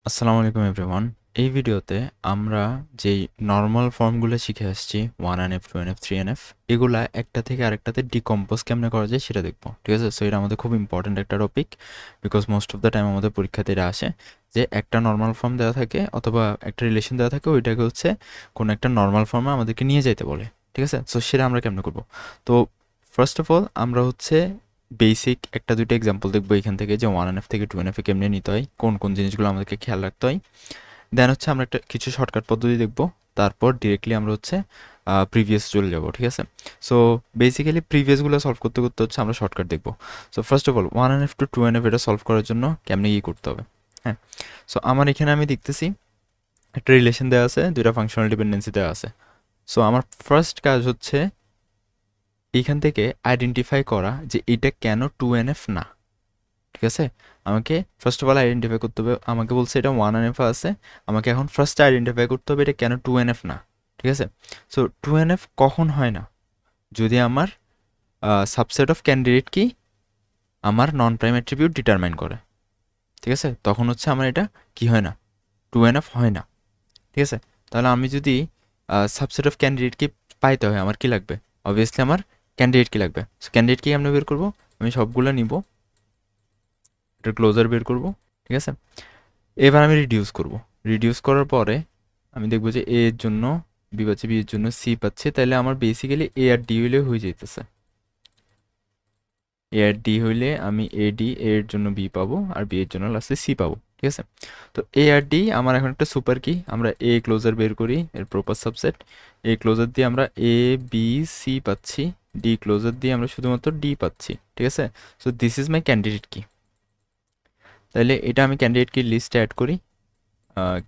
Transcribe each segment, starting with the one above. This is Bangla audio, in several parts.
আসসালামু আলাইকুম এভরিওয়ান। এই ভিডিওতে আমরা যেই নরমাল ফর্মগুলো শিখে আসছি 1NF 2NF 3NF এগুলা একটা থেকে আরেকটাতে ডিকম্পোজ কেমনে করা যায় সেটা দেখব। ঠিক আছে, সো এটা আমাদের খুব ইম্পর্ট্যান্ট একটা topic, because most of the time আমাদের পরীক্ষাতে এটা আসে যে একটা নর্মাল ফর্ম দেওয়া থাকে অথবা একটা রিলেশন দেওয়া থাকে, ওইটাকে হচ্ছে কোনো একটা নর্মাল ফর্মে আমাদেরকে নিয়ে যাইতে বলে। ঠিক আছে, সো সেটা আমরা কেমনে করব। তো ফার্স্ট অফ অল আমরা হচ্ছে বেসিক একটা দুইটা এক্সাম্পল দেখবো এখান থেকে, যে 1NF থেকে 2NF কেমনে নিতে হয়, কোন কোন জিনিসগুলো আমাদেরকে খেয়াল রাখতে হয়। দেন হচ্ছে আমরা একটা কিছু শর্টকাট পদ্ধতি দেখবো, তারপর ডিরেক্টলি আমরা হচ্ছে প্রিভিয়াস চলে যাব। ঠিক আছে, সো বেসিক্যালি প্রিভিয়াসগুলো সলভ করতে করতে হচ্ছে আমরা শর্টকাট দেখবো। So first of all 1NF to 2NF এটা সলভ করার জন্য কেমনে কী করতে হবে। হ্যাঁ, সো আমার এখানে আমি দেখতেছি একটা রিলেশন দেওয়া আছে, দুইটা ফাংশনাল ডিপেন্ডেন্সি দেওয়া আছে। সো আমার ফার্স্ট কাজ হচ্ছে এইখান থেকে আইডেন্টিফাই করা যে এটা কেন 2NF না। ঠিক আছে, আমাকে ফার্স্ট অফ অল আইডেন্টিফাই করতে হবে। আমাকে বলছে এটা 1NF আছে, আমাকে এখন ফার্স্ট আইডেন্টিফাই করতে হবে এটা কেন 2NF না। ঠিক আছে, সো 2NF কখন হয় না? যদি আমার সাবসেট অফ ক্যান্ডিডেট কি আমার নন প্রাইম অ্যাট্রিবিউট ডিটারমাইন করে। ঠিক আছে, তখন হচ্ছে আমার এটা কি হয় না, 2NF হয় না। ঠিক আছে, তাহলে আমি যদি সাবসেট অফ ক্যান্ডিডেট কি পাইতে হয় আমার কি লাগবে? অবভিয়াসলি আমার ক্যান্ডিডেট কি লাগবে। সো ক্যান্ডিডেট কি আমরা বের করবো, আমি সবগুলো নিব, এটা ক্লোজার বের করব। ঠিক আছে, এবার আমি রিডিউস করব। রিডিউস করার পরে আমি দেখবো যে এ এর জন্য বি পাচ্ছি, বি এর জন্য সি পাচ্ছে, তাহলে আমার বেসিক্যালি এ আর ডি হইলে হয়ে যাইতেছে। এ আর ডি হইলে আমি এ ডি এর জন্য বি পাবো আর বি এর জন্য লাস্টে সি পাবো। ঠিক আছে, তো এ আর ডি আমার এখন একটা সুপার কি, আমরা এ ক্লোজার বের করি, এর প্রপার সাবসেট। এ ক্লোজার দিয়ে আমরা এ বি সি পাচ্ছি, ডি ক্লোজার দিয়ে আমরা শুধুমাত্র ডি পাচ্ছি। ঠিক আছে, so this is my candidate কি। তাহলে এটা আমি ক্যান্ডিডেট কি লিস্টে অ্যাড করি।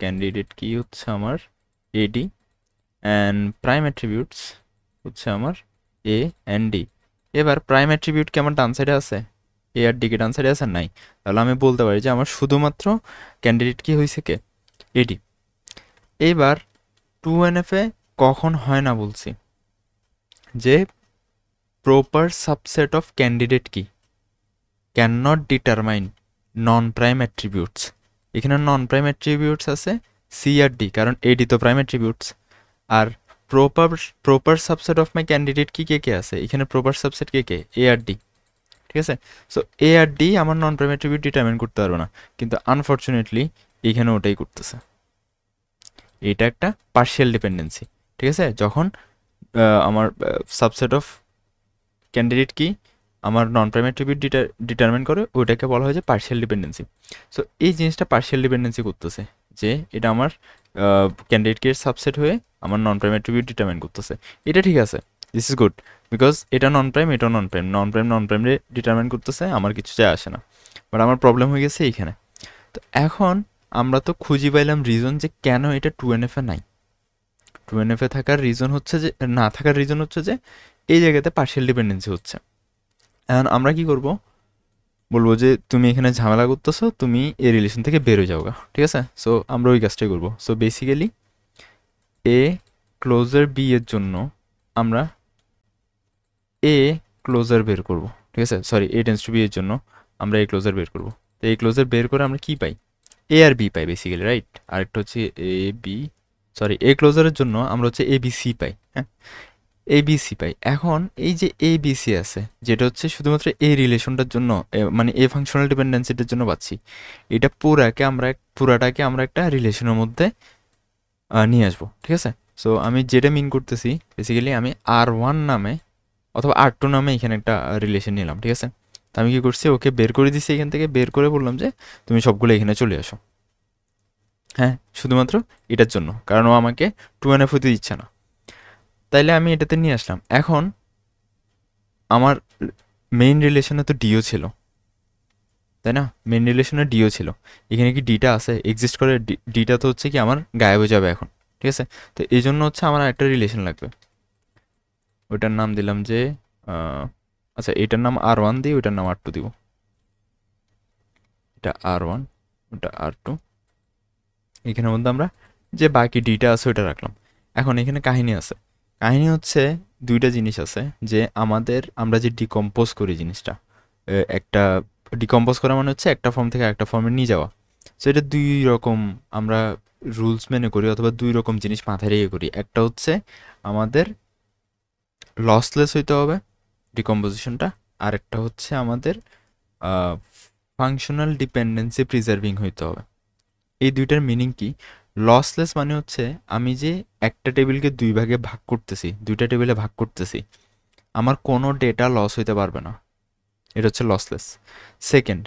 ক্যান্ডিডেট কি হচ্ছে আমার এডি, অ্যান্ড প্রাইম অ্যাট্রিবিউটস হচ্ছে আমার এ অ্যান্ড ডি। এবার প্রাইম অ্যাট্রিবিউট কি আমার ডান সাইডে আছে? এ আর ডি কে ডান সাইডে আছে? নাই। তাহলে আমি বলতে পারি যে আমার শুধুমাত্র ক্যান্ডিডেট কি হয়েছে কে, এডি। এইবার 2NF এ কখন হয় না বলছি, যে proper subset of candidate key can not determine non prime attributes. এখানে নন প্রাইম অ্যাট্রিবিউটস আছে সি আর ডি, কারণ এডি তো প্রাইম অ্যাট্রিবিউটস। আর proper proper subset of my candidate key কে কে আছে, এখানে প্রপার সাবসেট কে কে, এ আর ডি। ঠিক আছে, সো এ আর ডি আমার নন প্রাইম অ্যাট্রিবিউট ডিটারমাইন করতে পারবে না, কিন্তু আনফর্চুনেটলি এখানে ওটাই করতেছে। এটা একটা পার্শিয়াল ডিপেন্ডেন্সি। ঠিক আছে, যখন আমার সাবসেট অফ ক্যান্ডিডেট কি আমার নন প্রাইম অ্যাট্রিবিউট ডিটারমাইন করে, ওইটাকে বলা হয় যে পার্শিয়াল ডিপেন্ডেন্সি। সো এই জিনিসটা পার্শিয়াল ডিপেন্ডেন্সি করতেছে, যে এটা আমার ক্যান্ডিডেট কি এর সাবসেট হয়ে আমার নন প্রাইম অ্যাট্রিবিউট ডিটারমাইন করতেছে। এটা ঠিক আছে, দিস ইজ গুড, বিকজ এটা নন প্রাইম, এটাও নন প্রাইম, নন প্রাইমে ডিটারমাইন করতেছে, আমার কিছু যায় আসে না। বাট আমার প্রবলেম হয়ে গেছে এইখানে। তো এখন আমরা তো খুঁজি পাইলাম রিজন যে কেন এটা 2NF এ নাই। 2NF এ থাকার রিজন হচ্ছে যে, না থাকার রিজন হচ্ছে যে এই জায়গাতে পার্শিয়াল ডিপেন্ডেন্সি হচ্ছে। এখন আমরা কি করব, বলবো যে তুমি এখানে ঝামেলা করতেছো, তুমি এই রিলেশন থেকে বের হয়ে যাওগা। ঠিক আছে, সো আমরা ওই কাজটাই করবো। So basically A closure B এর জন্য আমরা এ ক্লোজার বের করব। ঠিক আছে, sorry, A tends to B এর জন্য আমরা এ ক্লোজার বের করব। তো এই ক্লোজার বের করে আমরা কি পাই, এ আর বি পাই বেসিক্যালি, রাইট। আরেকটা হচ্ছে এ বি, সরি, এ ক্লোজারের জন্য আমরা হচ্ছে এ বি সি পাই। হ্যাঁ, এবিসি পাই। এখন এই যে এবিসি আছে, যেটা হচ্ছে শুধুমাত্র এই রিলেশনটার জন্য, মানে এ ফাংশনাল ডিপেন্ডেন্সিটার জন্য পাচ্ছি, এটা পুরাটাকে আমরা একটা রিলেশনের মধ্যে নিয়ে আসবো। ঠিক আছে, সো আমি যেটা মিন করতেছি বেসিক্যালি আমি R1 নামে অথবা R2 নামে এখানে একটা রিলেশন নিলাম। ঠিক আছে, তো আমি কি করছি, ওকে বের করে দিচ্ছি, এখান থেকে বের করে বললাম যে তুমি সবগুলো এখানে চলে আসো। হ্যাঁ, শুধুমাত্র এটার জন্য, কারণ ও আমাকে 2NF হতে দিচ্ছে না। তাইলে আমি এটাতে নিয়ে আসলাম। এখন আমার মেইন রিলেশনে তো ডিও ছিল, তাই না? মেইন রিলেশনে ডিও ছিল, এখানে কি ডিটা আছে, এক্সিস্ট করে? ডিটা তো হচ্ছে কি আমার গায়েব হয়ে যাবে এখন। ঠিক আছে, তো এই জন্য হচ্ছে আমার একটা রিলেশন লাগবে। ওইটার নাম দিলাম যে আচ্ছা, এটার নাম R1 দিই, ওইটার নাম R2 দিব। এটা R1, ওটা R2। এখানের মধ্যে আমরা যে বাকি ডিটা আছে ওইটা রাখলাম। এখন এখানে কাহিনী আছে। কাহিনী হচ্ছে দুইটা জিনিস আছে, যে আমরা যে ডিকম্পোজ করি জিনিসটা, একটা ডিকম্পোজ করা মানে হচ্ছে একটা ফর্ম থেকে একটা ফর্মে নিয়ে যাওয়া। সো এটা দুই রকম আমরা রুলস মেনে করি, অথবা দুই রকম জিনিস মাথায় রেখে করি। একটা হচ্ছে আমাদের লসলেস হইতে হবে ডিকম্পোজিশনটা, আর একটা হচ্ছে আমাদের ফাংশনাল ডিপেন্ডেন্সি প্রিজার্ভিং হইতে হবে। এই দুইটার মিনিং কি? লসলেস মানে হচ্ছে আমি যে একটা টেবিলকে দুই ভাগে ভাগ করতেছি, দুইটা টেবিলে ভাগ করতেছি, আমার কোনো ডেটা লস হইতে পারবে না, এটা হচ্ছে lossless. Second,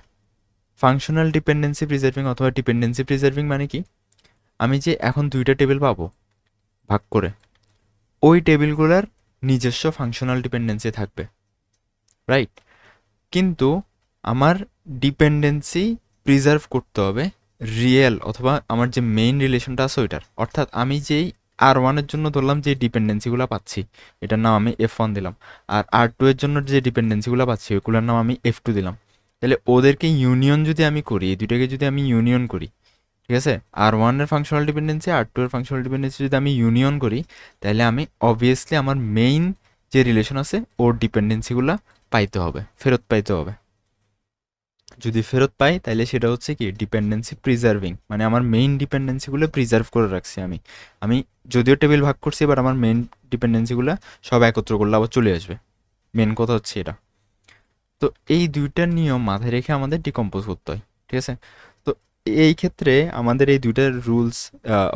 functional dependency preserving অথবা ডিপেন্ডেন্সি প্রিজার্ভিং মানে কি? আমি যে এখন দুইটা টেবিল পাবো ভাগ করে, ওই টেবিলগুলোর নিজস্ব ফাংশনাল ডিপেন্ডেন্সি থাকবে, রাইট? কিন্তু আমার ডিপেন্ডেন্সি প্রিজার্ভ করতে হবে রিয়েল অথবা আমার যে মেইন রিলেশনটা আছে ওইটার। অর্থাৎ আমি যেই R1-এর জন্য ধরলাম যে ডিপেন্ডেন্সিগুলো পাচ্ছি, এটার নাম আমি F1 দিলাম, আর R2 এর জন্য যে ডিপেন্ডেন্সিগুলো পাচ্ছি ওইগুলোর নাম আমি F2 দিলাম। তাহলে ওদেরকে ইউনিয়ন যদি আমি করি, এই দুইটাকে যদি আমি ইউনিয়ন করি, ঠিক আছে, R1-এর ফাংশনাল ডিপেন্ডেন্সি R2-এর ফাংশনাল ডিপেন্ডেন্সি যদি আমি ইউনিয়ন করি, তাহলে আমি অবভিয়াসলি আমার মেইন যে রিলেশন আছে ওর ডিপেন্ডেন্সিগুলো পাইতে হবে, ফেরত পাইতে হবে। যদি ফেরত পাই তাহলে সেটা হচ্ছে কি ডিপেন্ডেন্সি প্রিজার্ভিং, মানে আমার মেইন ডিপেন্ডেন্সিগুলো প্রিজার্ভ করে রাখছি আমি। আমি যদিও টেবিল ভাগ করছি, এবার আমার মেইন ডিপেন্ডেন্সিগুলো সব একত্র করলে আবার চলে আসবে। মেন কথা হচ্ছে এটা। তো এই দুইটা নিয়ম মাথায় রেখে আমাদের ডিকম্পোজ করতে হয়, ঠিক আছে? তো এই ক্ষেত্রে আমাদের এই দুইটা রুলস,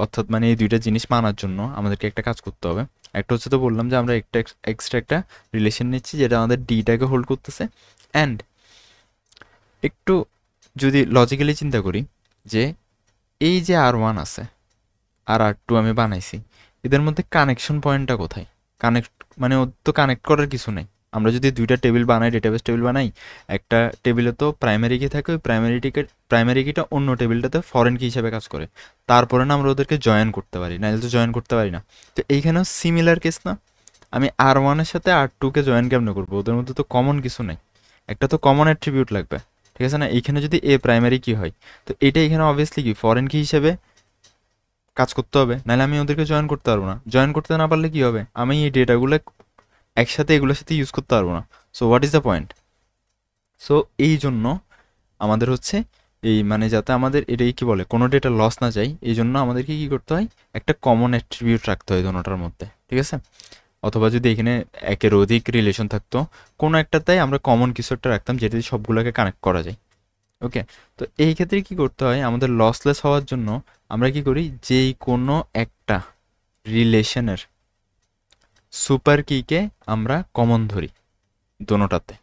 অর্থাৎ মানে এই দুইটা জিনিস মানার জন্য আমাদেরকে একটা কাজ করতে হবে। একটা হচ্ছে তো বললাম যে আমরা একটা এক্সট্রা একটা রিলেশন নিচ্ছি যেটা আমাদের ডিটাকে হোল্ড করতেছে। অ্যান্ড একটু যদি লজিক্যালি চিন্তা করি যে এই যে R1 আছে আর R2 আমি বানাইছি, এদের মধ্যে কানেকশন পয়েন্টটা কোথায়? কানেক্ট মানে ওর তো কানেক্ট করার কিছু নেই। আমরা যদি দুইটা টেবিল বানাই, ডেটাবেস টেবিল বানাই, একটা টেবিলে তো প্রাইমারি কি থাকে, ওই প্রাইমারি কিটা অন্য টেবিলটাতে ফরেন কি হিসাবে কাজ করে, তারপরে না আমরা ওদেরকে জয়েন করতে পারি, নাহলে তো জয়েন করতে পারি না। তো এইখানেও সিমিলার কেস না? আমি R1-এর সাথে R2-কে জয়েন কেমনে করবো? ওদের মধ্যে তো কমন কিছু নেই, একটা তো কমন অ্যাট্রিবিউট লাগবে, ঠিক আছে না? এইখানে যদি এ প্রাইমারি কি হয়, তো এটা এখানে অবভিয়াসলি কি ফরেন কি হিসেবে কাজ করতে হবে, নাহলে আমি ওদেরকে জয়েন করতে পারবো না। জয়েন করতে না পারলে কি হবে? আমি এই ডেটাগুলো একসাথে এগুলোর সাথে ইউজ করতে পারবো না। So what is the point? So এই জন্য আমাদের হচ্ছে এই মানে যাতে আমাদের এটাই কি বলে কোনো ডেটা লস না যায়, এই জন্য আমাদেরকে কি করতে হয়, একটা কমন অ্যাট্রিবিউট রাখতে হয় দুটোটার মধ্যে, ঠিক আছে? অথবা যদি এখানে একের অধিক রিলেশন থাকতো, কোনো একটাতেই আমরা কমন কিছু একটা রাখতাম যেটা দিয়ে সবগুলোকে কানেক্ট করা যায়। ওকে, তো এই ক্ষেত্রে কি করতে হয়, আমাদের লসলেস হওয়ার জন্য আমরা কি করি, যেই কোনো একটা রিলেশনের সুপার কিকে আমরা কমন ধরি দোনোটাতে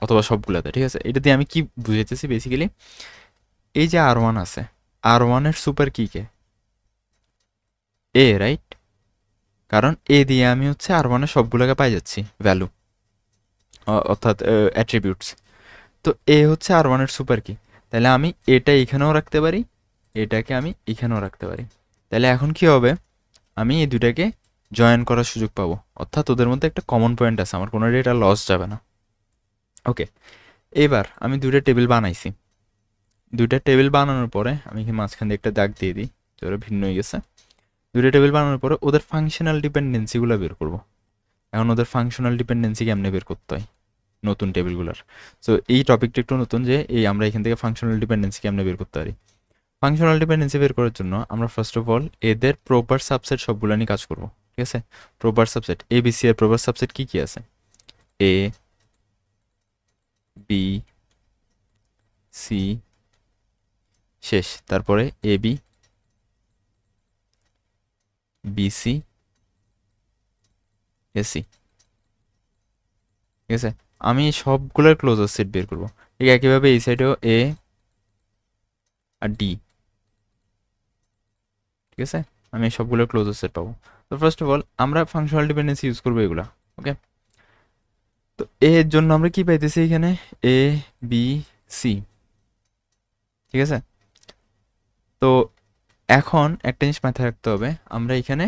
অথবা সবগুলোতে, ঠিক আছে? এটা দিয়ে আমি কি বুঝাইতেছি বেসিক্যালি, এই যে R1 আছে, R1-এর সুপার কিকে এ, রাইট? কারণ এ দিয়ে আমি হচ্ছে R1-এর সবগুলোকে পাই যাচ্ছি ভ্যালু, অর্থাৎ অ্যাট্রিবিউটস। তো এ হচ্ছে R1-এর সুপার কি, তাহলে আমি এটা এখানেও রাখতে পারি, এটাকে আমি এখানেও রাখতে পারি। তাহলে এখন কি হবে, আমি এই দুটাকে জয়েন করার সুযোগ পাবো, অর্থাৎ ওদের মধ্যে একটা কমন পয়েন্ট আছে, আমার কোনো ডেটা লস যাবে না। ওকে, এবার আমি দুইটা টেবিল বানাইছি। দুইটা টেবিল বানানোর পরে আমি মাঝখান দিয়ে একটা দাগ দিয়ে দিই, ওরা ভিন্ন হয়ে গেছে। দুইটা টেবিল বানানোর পরে ওদের ফাংশনাল ডিপেন্ডেন্সিগুলো বের করব। এখন ওদের ফাংশনাল ডিপেন্ডেন্সি কেমনে বের করতে হয় নতুন টেবিলগুলোর। সো এই টপিকটা একটু নতুন, যে এই আমরা এখান থেকে ফাংশনাল ডিপেন্ডেন্সি কেমনে বের করতে পারি। ফাংশনাল ডিপেন্ডেন্সি বের করার জন্য আমরা ফার্স্ট অফ অল এদের প্রপার সাবসেট সবগুলো নিয়ে কাজ করব, ঠিক আছে? প্রপার সাবসেট ABC এর প্রপার সাবসেট কি কি আছে? A B C শেষ, তারপরে AB BC AC, ঠিক আছে? আমি সবগুলোর ক্লোজার সেট বের করব। ঠিক একইভাবে এই সাইডেও A আর D, ঠিক আছে? আমি সবগুলোর ক্লোজার সেট পাবো। তো ফার্স্ট অফ অল আমরা ফাংশনাল ডিপেন্ডেন্সি ইউজ করবো এগুলা, ওকে? তো এর জন্য আমরা কি পাইতেছি এখানে A B C, ঠিক আছে? তো এখন একটা জিনিস মাথায় রাখতে হবে, আমরা এখানে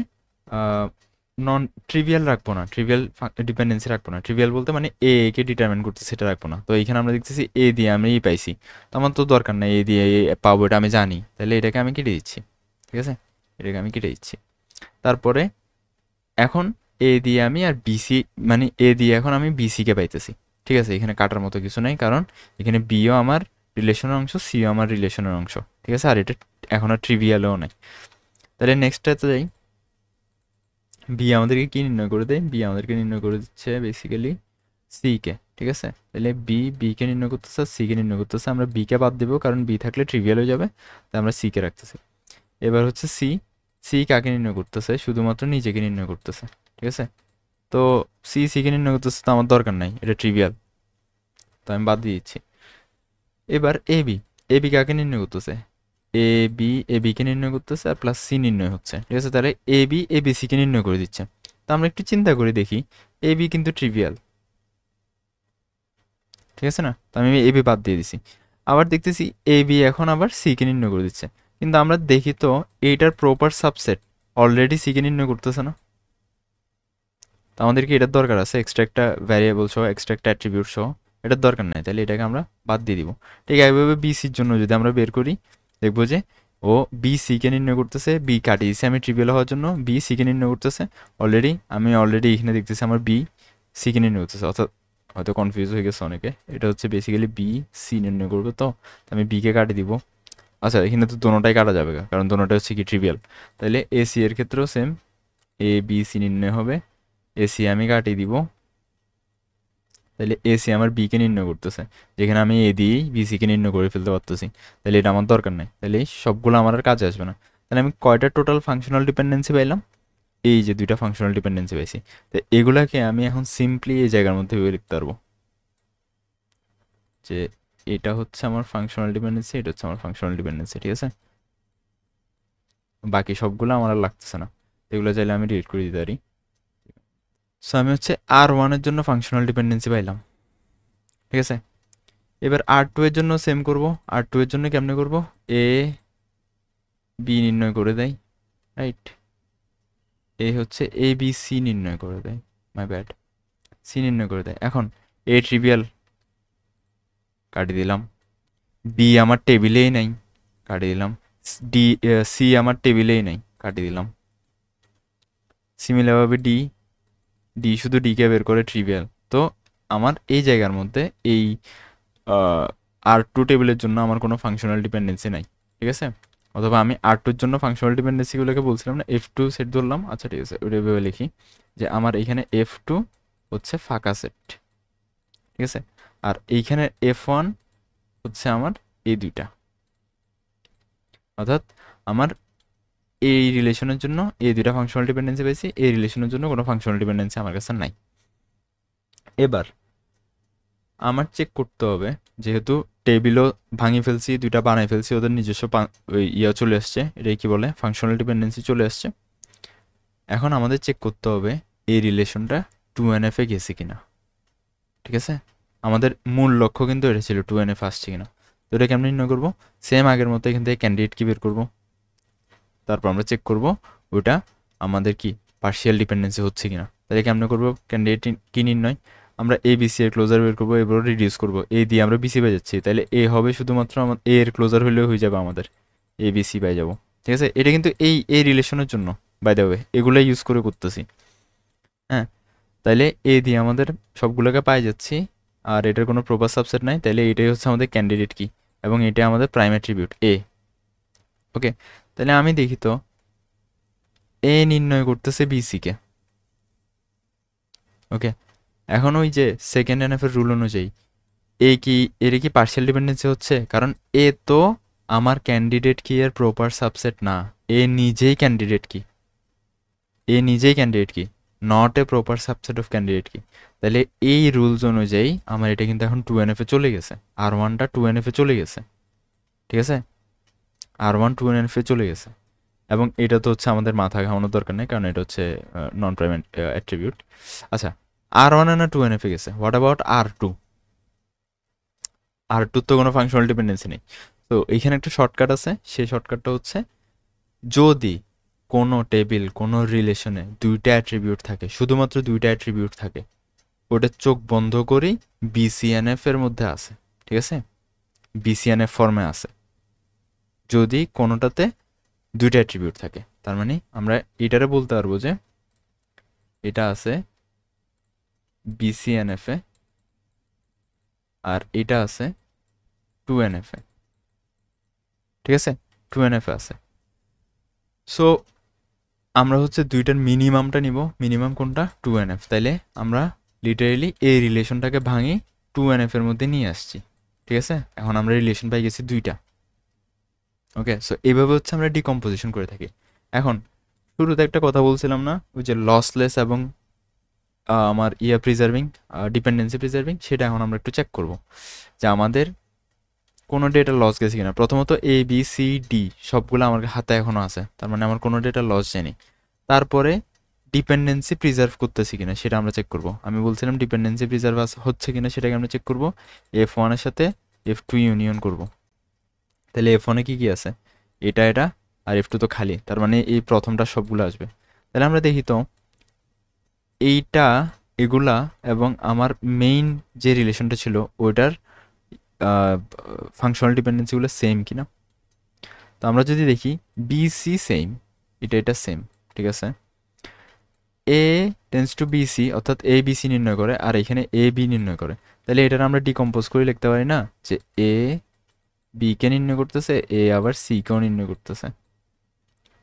নন ট্রিভিয়াল রাখবো না, ট্রিভিয়াল ডিপেন্ডেন্সি রাখবো না। ট্রিভিয়াল বলতে মানে এ কে ডিটারমিন করতে সেটা রাখবো না। তো এইখানে আমরা দেখতেছি এ দিয়ে আমরা ই পাইছি, তো আমার তো দরকার নাই এ দিয়ে পাবো, এটা আমি জানি, তাহলে এটাকে আমি কেটে দিচ্ছি, ঠিক আছে? এটাকে আমি কেটে দিচ্ছি। তারপরে এখন এ দিয়ে আমি আর বিসি, মানে এ দিয়ে এখন আমি বিসিকে পাইতেছি, ঠিক আছে? এখানে কাটার মতো কিছু নেই, কারণ এখানে বিও আমার রিলেশনের অংশ, সিও আমার রিলেশনের অংশ, ঠিক আছে, আর এটা এখন আর ট্রিভিয়ালও নাই। তাহলে নেক্সটটাতে যাই। বি আমাদেরকে কি নির্ণয় করে দেয়? বি আমাদেরকে নির্ণয় করে দিচ্ছে বেসিক্যালি সি কে। ঠিক আছে, তাহলে বি কে নির্ণয় করতেছে, সি কে নির্ণয় করতেছে। আমরা বি কে বাদ দেবো কারণ বি থাকলে ট্রিভিয়াল হয়ে যাবে, তাই আমরা সি কে রাখতেছি। এবার হচ্ছে সি। সি কাকে নির্ণয় করতেছে? শুধুমাত্র নিজেকে নির্ণয় করতেছে। ঠিক আছে, তো সি কে নির্ণয় করতেছে, তো আমার দরকার নাই, এটা ট্রিভিয়াল, তো আমি বাদ দিয়ে দিচ্ছি। এবার এ বি কাকে নির্ণয় করতেছে? এ বি কে নির্ণয় করতেছে আর প্লাস সি নির্ণয় হচ্ছে। ঠিক আছে, তাহলে এ বি সি কে নির্ণয় করে দিচ্ছে। তো আমরা একটু চিন্তা করে দেখি, এ বি কিন্তু ট্রিভিয়াল, ঠিক আছে না, তো আমি এ বি বাদ দিয়ে দিছি। আবার দেখতেছি এ বি এখন আবার সি কে নির্ণয় করে দিচ্ছে, কিন্তু আমরা দেখি তো এইটার proper subset already C K নির্ণয় করতেছে না। তো আমাদেরকে এটার দরকার আছে, এক্সট্রা একটা ভ্যারিয়েবল সহ, এক্সট্রা একটা অ্যাট্রিবিউট সহ, এটার দরকার নাই, তাহলে এটাকে আমরা বাদ দিয়ে দিব। ঠিক এইভাবে বি সির জন্য যদি আমরা বের করি, দেখবো যে ও বি সি কে নির্ণয় করতেছে, বি কাটিয়ে দিচ্ছে আমি ট্রিভিয়াল হওয়ার জন্য, বি সি কে নির্ণয় করতেছে। আমি অলরেডি এখানে দেখতেছি আমার বি সি কে নির্ণয় করতেছে, অর্থাৎ হয়তো কনফিউজ হয়ে গেছে অনেকে, এটা হচ্ছে বেসিক্যালি বি সি নির্ণয় করবে, তো আমি বি কে কাটিয়ে দিব। আচ্ছা, এখানে তো দোনোটাই কাটা যাবে কারণ দোনোটাই হচ্ছে কি ট্রিভিয়াল। তাহলে এ সি এর ক্ষেত্রেও সেম, এ বি সি নির্ণয় হবে, এসি আমি কাটিয়ে দিব। তাহলে এসি আমার বি কে নির্ণয় করতেছে, যেখানে আমি এ দিয়েই বিসি কে নির্ণয় করে ফেলতে পারতেছি, তাহলে এটা আমার দরকার নাই, তাহলে এই সবগুলো আমার আর কাজে আসবে না। তাহলে আমি কয়টা টোটাল ফাংশনাল ডিপেন্ডেন্সি পাইলাম? এই যে দুইটা ফাংশনাল ডিপেন্ডেন্সি পাইছি। তো এগুলাকে আমি এখন সিম্পলি এই জায়গার মধ্যে ভেবে লিখতে পারবো যে এটা হচ্ছে আমার ফাংশনাল ডিপেন্ডেন্সি, এটা হচ্ছে আমার ফাংশনাল ডিপেন্ডেন্সি। ঠিক আছে, বাকি সবগুলো আমার আর লাগতেছে না, এগুলো চাইলে আমি ডিলিট করে দিতে পারি। সো আমি হচ্ছে আর ওয়ানের জন্য ফাংশনাল ডিপেন্ডেন্সি পাইলাম। ঠিক আছে, এবার আর টু এর জন্য সেম করব। আর টু এর জন্য কেমনে করব? এ বি নির্ণয় করে দেয়, রাইট? এ হচ্ছে এ বি সি নির্ণয় করে দেয়, মাই ব্যাড, সি নির্ণয় করে দেয়। এখন এ ট্রিভিয়াল, কাটিয়ে দিলাম। বি আমার টেবিলেই নাই, কাটিয়ে দিলাম। ডি সি আমার টেবিলেই নাই, কাটিয়ে দিলাম। সিমিলারভাবে ডি, শুধু ডিকে বের করে ট্রিভিয়াল। তো আমার এই জায়গার মধ্যে এই আর টু টেবিলের জন্য আমার কোনো ফাংশনাল ডিপেন্ডেন্সি নাই। ঠিক আছে, অথবা আমি আর টুর জন্য ফাংশনাল ডিপেন্ডেন্সিগুলোকে বলছিলাম না, এফ টু সেট ধরলাম। আচ্ছা ঠিক আছে, ওইটা ভেবে লিখি যে আমার এইখানে এফ টু হচ্ছে ফাঁকা সেট। ঠিক আছে, আর এইখানে এফ ওয়ান হচ্ছে আমার এই দুইটা, অর্থাৎ আমার এই রিলেশনের জন্য এই দুইটা ফাংশনাল ডিপেন্ডেন্সি পেয়েছি, এই রিলেশনের জন্য কোনো ফাংশনাল ডিপেন্ডেন্সি আমার কাছে নাই। এবার আমার চেক করতে হবে, যেহেতু টেবিলও ভাঙিয়ে ফেলছি, দুইটা বানাই ফেলছি, ওদের নিজস্ব ইয়া চলে আসছে, এটাই কি বলে, ফাংশনাল ডিপেন্ডেন্সি চলে আসছে। এখন আমাদের চেক করতে হবে এই রিলেশনটা 2NF এ গেছে কিনা। ঠিক আছে, আমাদের মূল লক্ষ্য কিন্তু এটা ছিল 2NF আসছে কিনা। তো এটা কেমন নির্ণয় করবো? সেম আগের মতো এখান থেকে ক্যান্ডিডেট কি বের করবো, তারপর আমরা চেক করব ওটা আমাদের কি পার্শিয়াল ডিপেন্ডেন্সি হচ্ছে কিনা। তাহলে কেমন করবো ক্যান্ডিডেট কি নির্ণয়? আমরা এ বিসি এর ক্লোজার বের করবো, এবার রিডিউস করবো, এ দিয়ে আমরা বিসি পেয়ে যাচ্ছি, তাহলে এ হবে শুধুমাত্র আমার এ এর ক্লোজার হলেও হয়ে যাবে আমাদের, এ বিসি পাই যাবো। ঠিক আছে, এটা কিন্তু এই রিলেশনের জন্য বাই দ্য ওয়ে এগুলো ইউজ করে করতেছি। হ্যাঁ, তাইলে এ দিয়ে আমাদের সবগুলোকে পাই যাচ্ছি, আর এটার কোনো প্রপার সাবসেট নাই, তাইলে এটাই হচ্ছে আমাদের ক্যান্ডিডেট কি, এবং এটা আমাদের প্রাইম অ্যাট্রিবিউট এ। ওকে, তাহলে আমি দেখি তো এ নির্ণয় করতেছে বিসিকে। ওকে, এখন ওই যে সেকেন্ড এনএফের রুল অনুযায়ী এর কি পার্শিয়াল ডিপেন্ডেন্সি হচ্ছে, কারণ এ তো আমার ক্যান্ডিডেট কি এর প্রপার সাবসেট না, এ নিজেই ক্যান্ডিডেট কি, not a proper subset of candidate কি। তাহলে এই রুলস অনুযায়ী আমার এটা কিন্তু এখন 2NF এ চলে গেছে, আর ওয়ানটা 2NF এ চলে গেছে। ঠিক আছে, আর ওয়ান 2NF এ চলে গেছে, এবং এটা তো হচ্ছে আমাদের মাথা ঘামানোর দরকার নেই, কারণ এটা হচ্ছে নন প্রাইম অ্যাট্রিবিউট। আচ্ছা, আর ওয়ান না 2NF এ গেছে, হোয়াট অ্যাবাউট আর টু? আর টুর তো কোনো ফাংশনাল ডিপেন্ডেন্সি নেই। তো এইখানে একটা শর্টকাট আছে, সেই শর্টকাটটা হচ্ছে যদি কোনো টেবিল কোনো রিলেশনে দুইটা অ্যাট্রিবিউট থাকে, শুধুমাত্র দুইটা অ্যাট্রিবিউট থাকে, ওটা চোখ বন্ধ করেই বিসিএনএফ এর মধ্যে আছে। ঠিক আছে, বিসিএনএফ ফর্মে আছে যদি কোনোটাতে দুইটা অ্যাট্রিবিউট থাকে, তার মানে আমরা এটারে বলতে পারবো যে এটা আছে বিসিএনএফ এ আর এটা আছে 2NF এ। ঠিক আছে, 2NF আছে। সো আমরা হচ্ছে দুইটার মিনিমামটা নিব, মিনিমাম কোনটা 2NF, তাইলে আমরা লিটারেলি এই রিলেশনটাকে ভাঙি 2NF এর মধ্যে নিয়ে আসছি। ঠিক আছে, এখন আমরা রিলেশন পাই গেছি দুইটা। ওকে, সো এইভাবে হচ্ছে আমরা ডিকম্পোজিশন করে থাকি। এখন শুরুতে একটা কথা বলছিলাম না, ওই যে লসলেস এবং আমার প্রিজার্ভিং, ডিপেন্ডেন্সি প্রিজার্ভিং, সেটা এখন আমরা একটু চেক করব যে আমাদের কোনো ডেটা লস গেছে কিনা। প্রথমত ABCD সবগুলো আমার হাতে এখনও আছে, তার মানে আমার কোনো ডেটা লস যায়নি। তারপরে ডিপেন্ডেন্সি প্রিজার্ভ করতেছি কিনা সেটা আমরা চেক করব। আমি বলছিলাম ডিপেন্ডেন্সি প্রিজার্ভ হচ্ছে কিনা সেটাকে আমরা চেক করব, F1 এর সাথে F2 ইউনিয়ন করব। তাহলে F1 এ কি কি আছে, এটা আর F2 তো খালি, তার মানে এই প্রথমটা সবগুলো আসবে। তাহলে আমরা দেখি তো এইটা, এগুলা এবং আমার মেইন যে রিলেশনটা ছিল ওইটার ফাংশনাল ডিপেন্ডেন্সিগুলো সেম কিনা। তো আমরা যদি দেখি BC সেম, এটা সেম, ঠিক আছে। A টেন্স টু BC, অর্থাৎ ABC নির্ণয় করে, আর এখানে AB নির্ণয় করে। তাহলে এটার আমরা ডিকম্পোজ করে লিখতে পারি না যে A B কে নির্ণয় করতেছে, A আবার C কেও নির্ণয় করতেছে।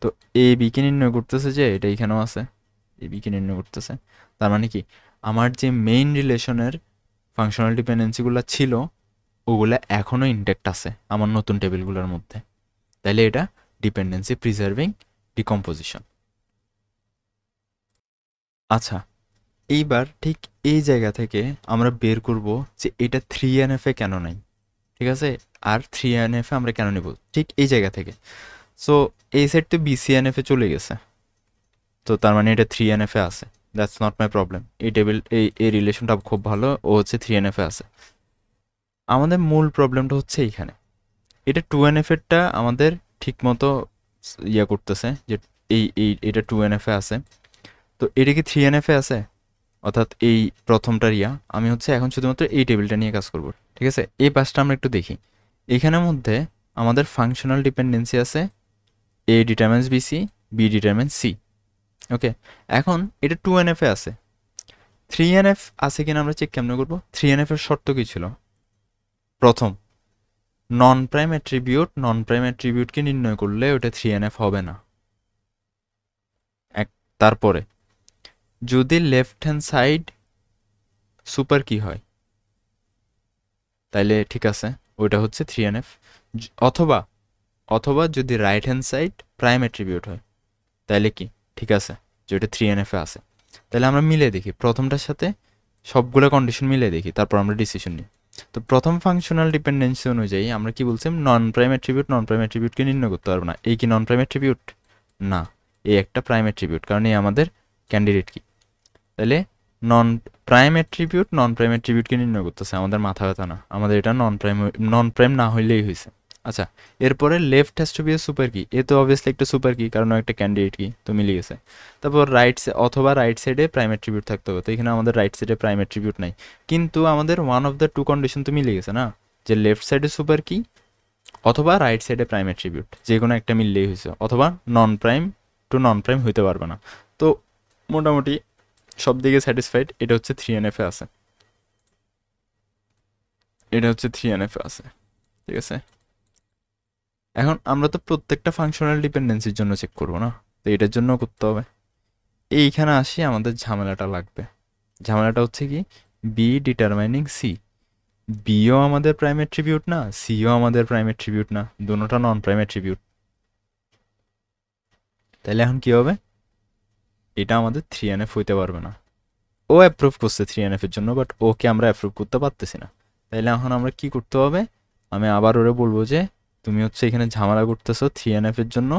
তো A B কে নির্ণয় করতেছে, যে এটা এখানেও আছে, A B কে নির্ণয় করতেছে। তার মানে কি আমার যে মেইন রিলেশনের ফাংশনাল ডিপেন্ডেন্সিগুলো ছিল ওগুলো এখনও ইনটেক্ট আছে আমার নতুন টেবিলগুলোর মধ্যে। তাহলে এটা ডিপেন্ডেন্সি প্রিজার্ভিং ডিকম্পোজিশন। আচ্ছা, এইবার ঠিক এই জায়গা থেকে আমরা বের করব যে এটা 3NF এ কেন নাই, ঠিক আছে, আর 3NF এ আমরা কেন নেব, ঠিক এই জায়গা থেকে। সো এই সেট তো BCNF এ চলে গেছে, তো তার মানে এটা 3NF এ আছে। That's not my problem. এই টেবিল এই রিলেশনটা খুব ভালো, ও হচ্ছে 3NF এ আছে। আমাদের মূল প্রবলেমটা হচ্ছে এইখানে, এটা 2NF এরটা আমাদের ঠিক মতো করতেছে যে এটা 2NF এ আছে, তো এটা কি 3NF এ আছে, অর্থাৎ এই প্রথমটার আমি হচ্ছে এখন শুধুমাত্র এই টেবিলটা নিয়ে কাজ করব। ঠিক আছে, এই পাশটা আমরা একটু দেখি। এখানের মধ্যে আমাদের ফাংশনাল ডিপেন্ডেন্সি আছে A determines BC, B determines C। ওকে, এখন এটা 2NF এ আছে, 3NF আছে কিনা আমরা চেক কেমনে করবো। 3NF এর শর্ত কি ছিল, প্রথম নন প্রাইম অ্যাট্রিবিউটকে নির্ণয় করলে ওটা 3NF হবে না। তারপরে যদি left hand side super key হয় তাইলে ঠিক আছে, ওইটা হচ্ছে 3NF। অথবা যদি right hand side prime attribute হয় তাইলে কি ঠিক আছে, যে ওটা 3NF এ আছে। তাহলে আমরা মিলে দেখি, প্রথমটার সাথে সবগুলো কন্ডিশন মিলে দেখি, তারপর আমরা ডিসিশন নিই। তো প্রথম ফাংশনাল ডিপেন্ডেন্সি অনুযায়ী আমরা কি বলছিলাম, নন প্রাইম অ্যাট্রিবিউটকে নির্ণয় করতে পারবো না। এই কি নন প্রাইম অ্যাট্রিবিউট না, এই একটা প্রাইম অ্যাট্রিবিউট, কারণ এই আমাদের ক্যান্ডিডেট কি। তাহলে নন প্রাইম অ্যাট্রিবিউটকে নির্ণয় করতেছে, আমাদের মাথা ব্যথা না, আমাদের এটা নন প্রাইম না হইলেই হয়েছে। আচ্ছা, এরপরে left has to be a super key, A তো অবভিয়াসলি একটা সুপার কি, কারণ একটা ক্যান্ডিডেট কি, তো মিলে গেছে। তারপর রাইট সাইডে প্রাইম অ্যাট্রিবিউট থাকতে হবে, তো এখানে আমাদের রাইট সাইডে প্রাইম অ্যাট্রিবিউট নাই, কিন্তু আমাদের one of the two condition তো মিলে গেছে না, যে লেফট সাইডে সুপার কি অথবা রাইট সাইডে প্রাইম অ্যাট্রিবিউট, যে কোনো একটা মিললেই হয়েছে, অথবা নন প্রাইম হইতে পারবে না। তো মোটামুটি সব দিকে স্যাটিসফাইড, এটা হচ্ছে 3NF এ আছে, ঠিক আছে। এখন আমরা তো প্রত্যেকটা ফাংশনাল ডিপেন্ডেন্সির জন্য চেক করবো না, তো এটার জন্য করতে হবে। এইখানে আসি, আমাদের ঝামেলাটা লাগবে। ঝামেলাটা হচ্ছে কি, বি ডিটারমাইনিং সি, বিও আমাদের প্রাইম অ্যাট্রিবিউট না, সিও আমাদের প্রাইম অ্যাট্রিবিউট না, দুটোটা নন প্রাইম অ্যাট্রিবিউট। তাহলে এখন কি হবে, এটা আমাদের 3NF হইতে পারবে না। ও অ্যাপ্রুভ করছে 3NF এর জন্য, বাট ওকে আমরা অ্যাপ্রুভ করতে পারতেছি না। তাইলে এখন আমরা কি করতে হবে, আমি আবার ওরে বলবো যে তুমি হচ্ছে এখানে ঝামেলা করতেছো, 3NF এর জন্য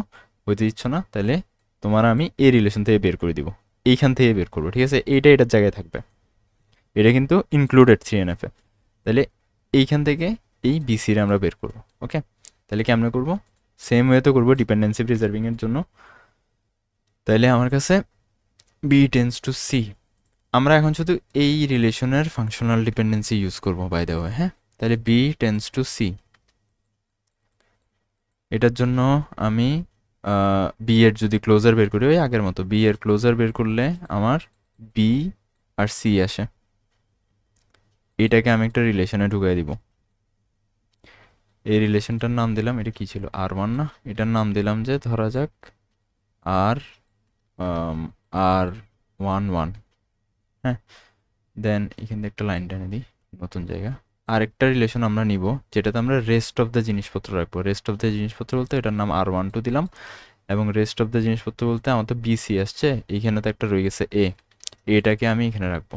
হইতে দিচ্ছ না, তাহলে তোমার আমি এই রিলেশন থেকে বের করে দিব, এইখান থেকে বের করবো, ঠিক আছে। এটার জায়গায় থাকবে, এটা কিন্তু ইনক্লুডেড 3NF এ। তাহলে এইখান থেকে এই BCর আমরা বের করবো। ওকে, তাহলে কেমনে করবো, সেম ওয়েতে করবো ডিপেন্ডেন্সি প্রিজার্ভিং এর জন্য। তাহলে আমার কাছে B টেন্স টু C, আমরা এখন শুধু এই রিলেশনের ফাংশনাল ডিপেন্ডেন্সি ইউজ করবো বাই দ্য ওয়ে, হ্যাঁ। তাহলে B টেন্স টু C, এটার জন্য আমি বি এর যদি ক্লোজার বের করি, ওই আগের মতো বি এর ক্লোজার বের করলে আমার B আর C আসে, এটাকে আমি একটা রিলেশনে ঢুকাই দিব। এই রিলেশনটার নাম দিলাম, এটা কি ছিল, R1 না, এটার নাম দিলাম যে ধরা যাক R11, হ্যাঁ। দেন এখান থেকে একটা লাইন টেনে দিই, নতুন জায়গা। আরেকটা রিলেশন আমরা নিব যেটাতে আমরা রেস্ট অফ দ্য জিনিসপত্র রাখবো। রেস্ট অফ দ্য জিনিসপত্র বলতে এটার নাম R12 দিলাম, এবং রেস্ট অফ দ্য জিনিসপত্র বলতে আমার তো বিসি আসছে, এইখানে তো একটা রয়ে গেছে এটাকে আমি এখানে রাখবো।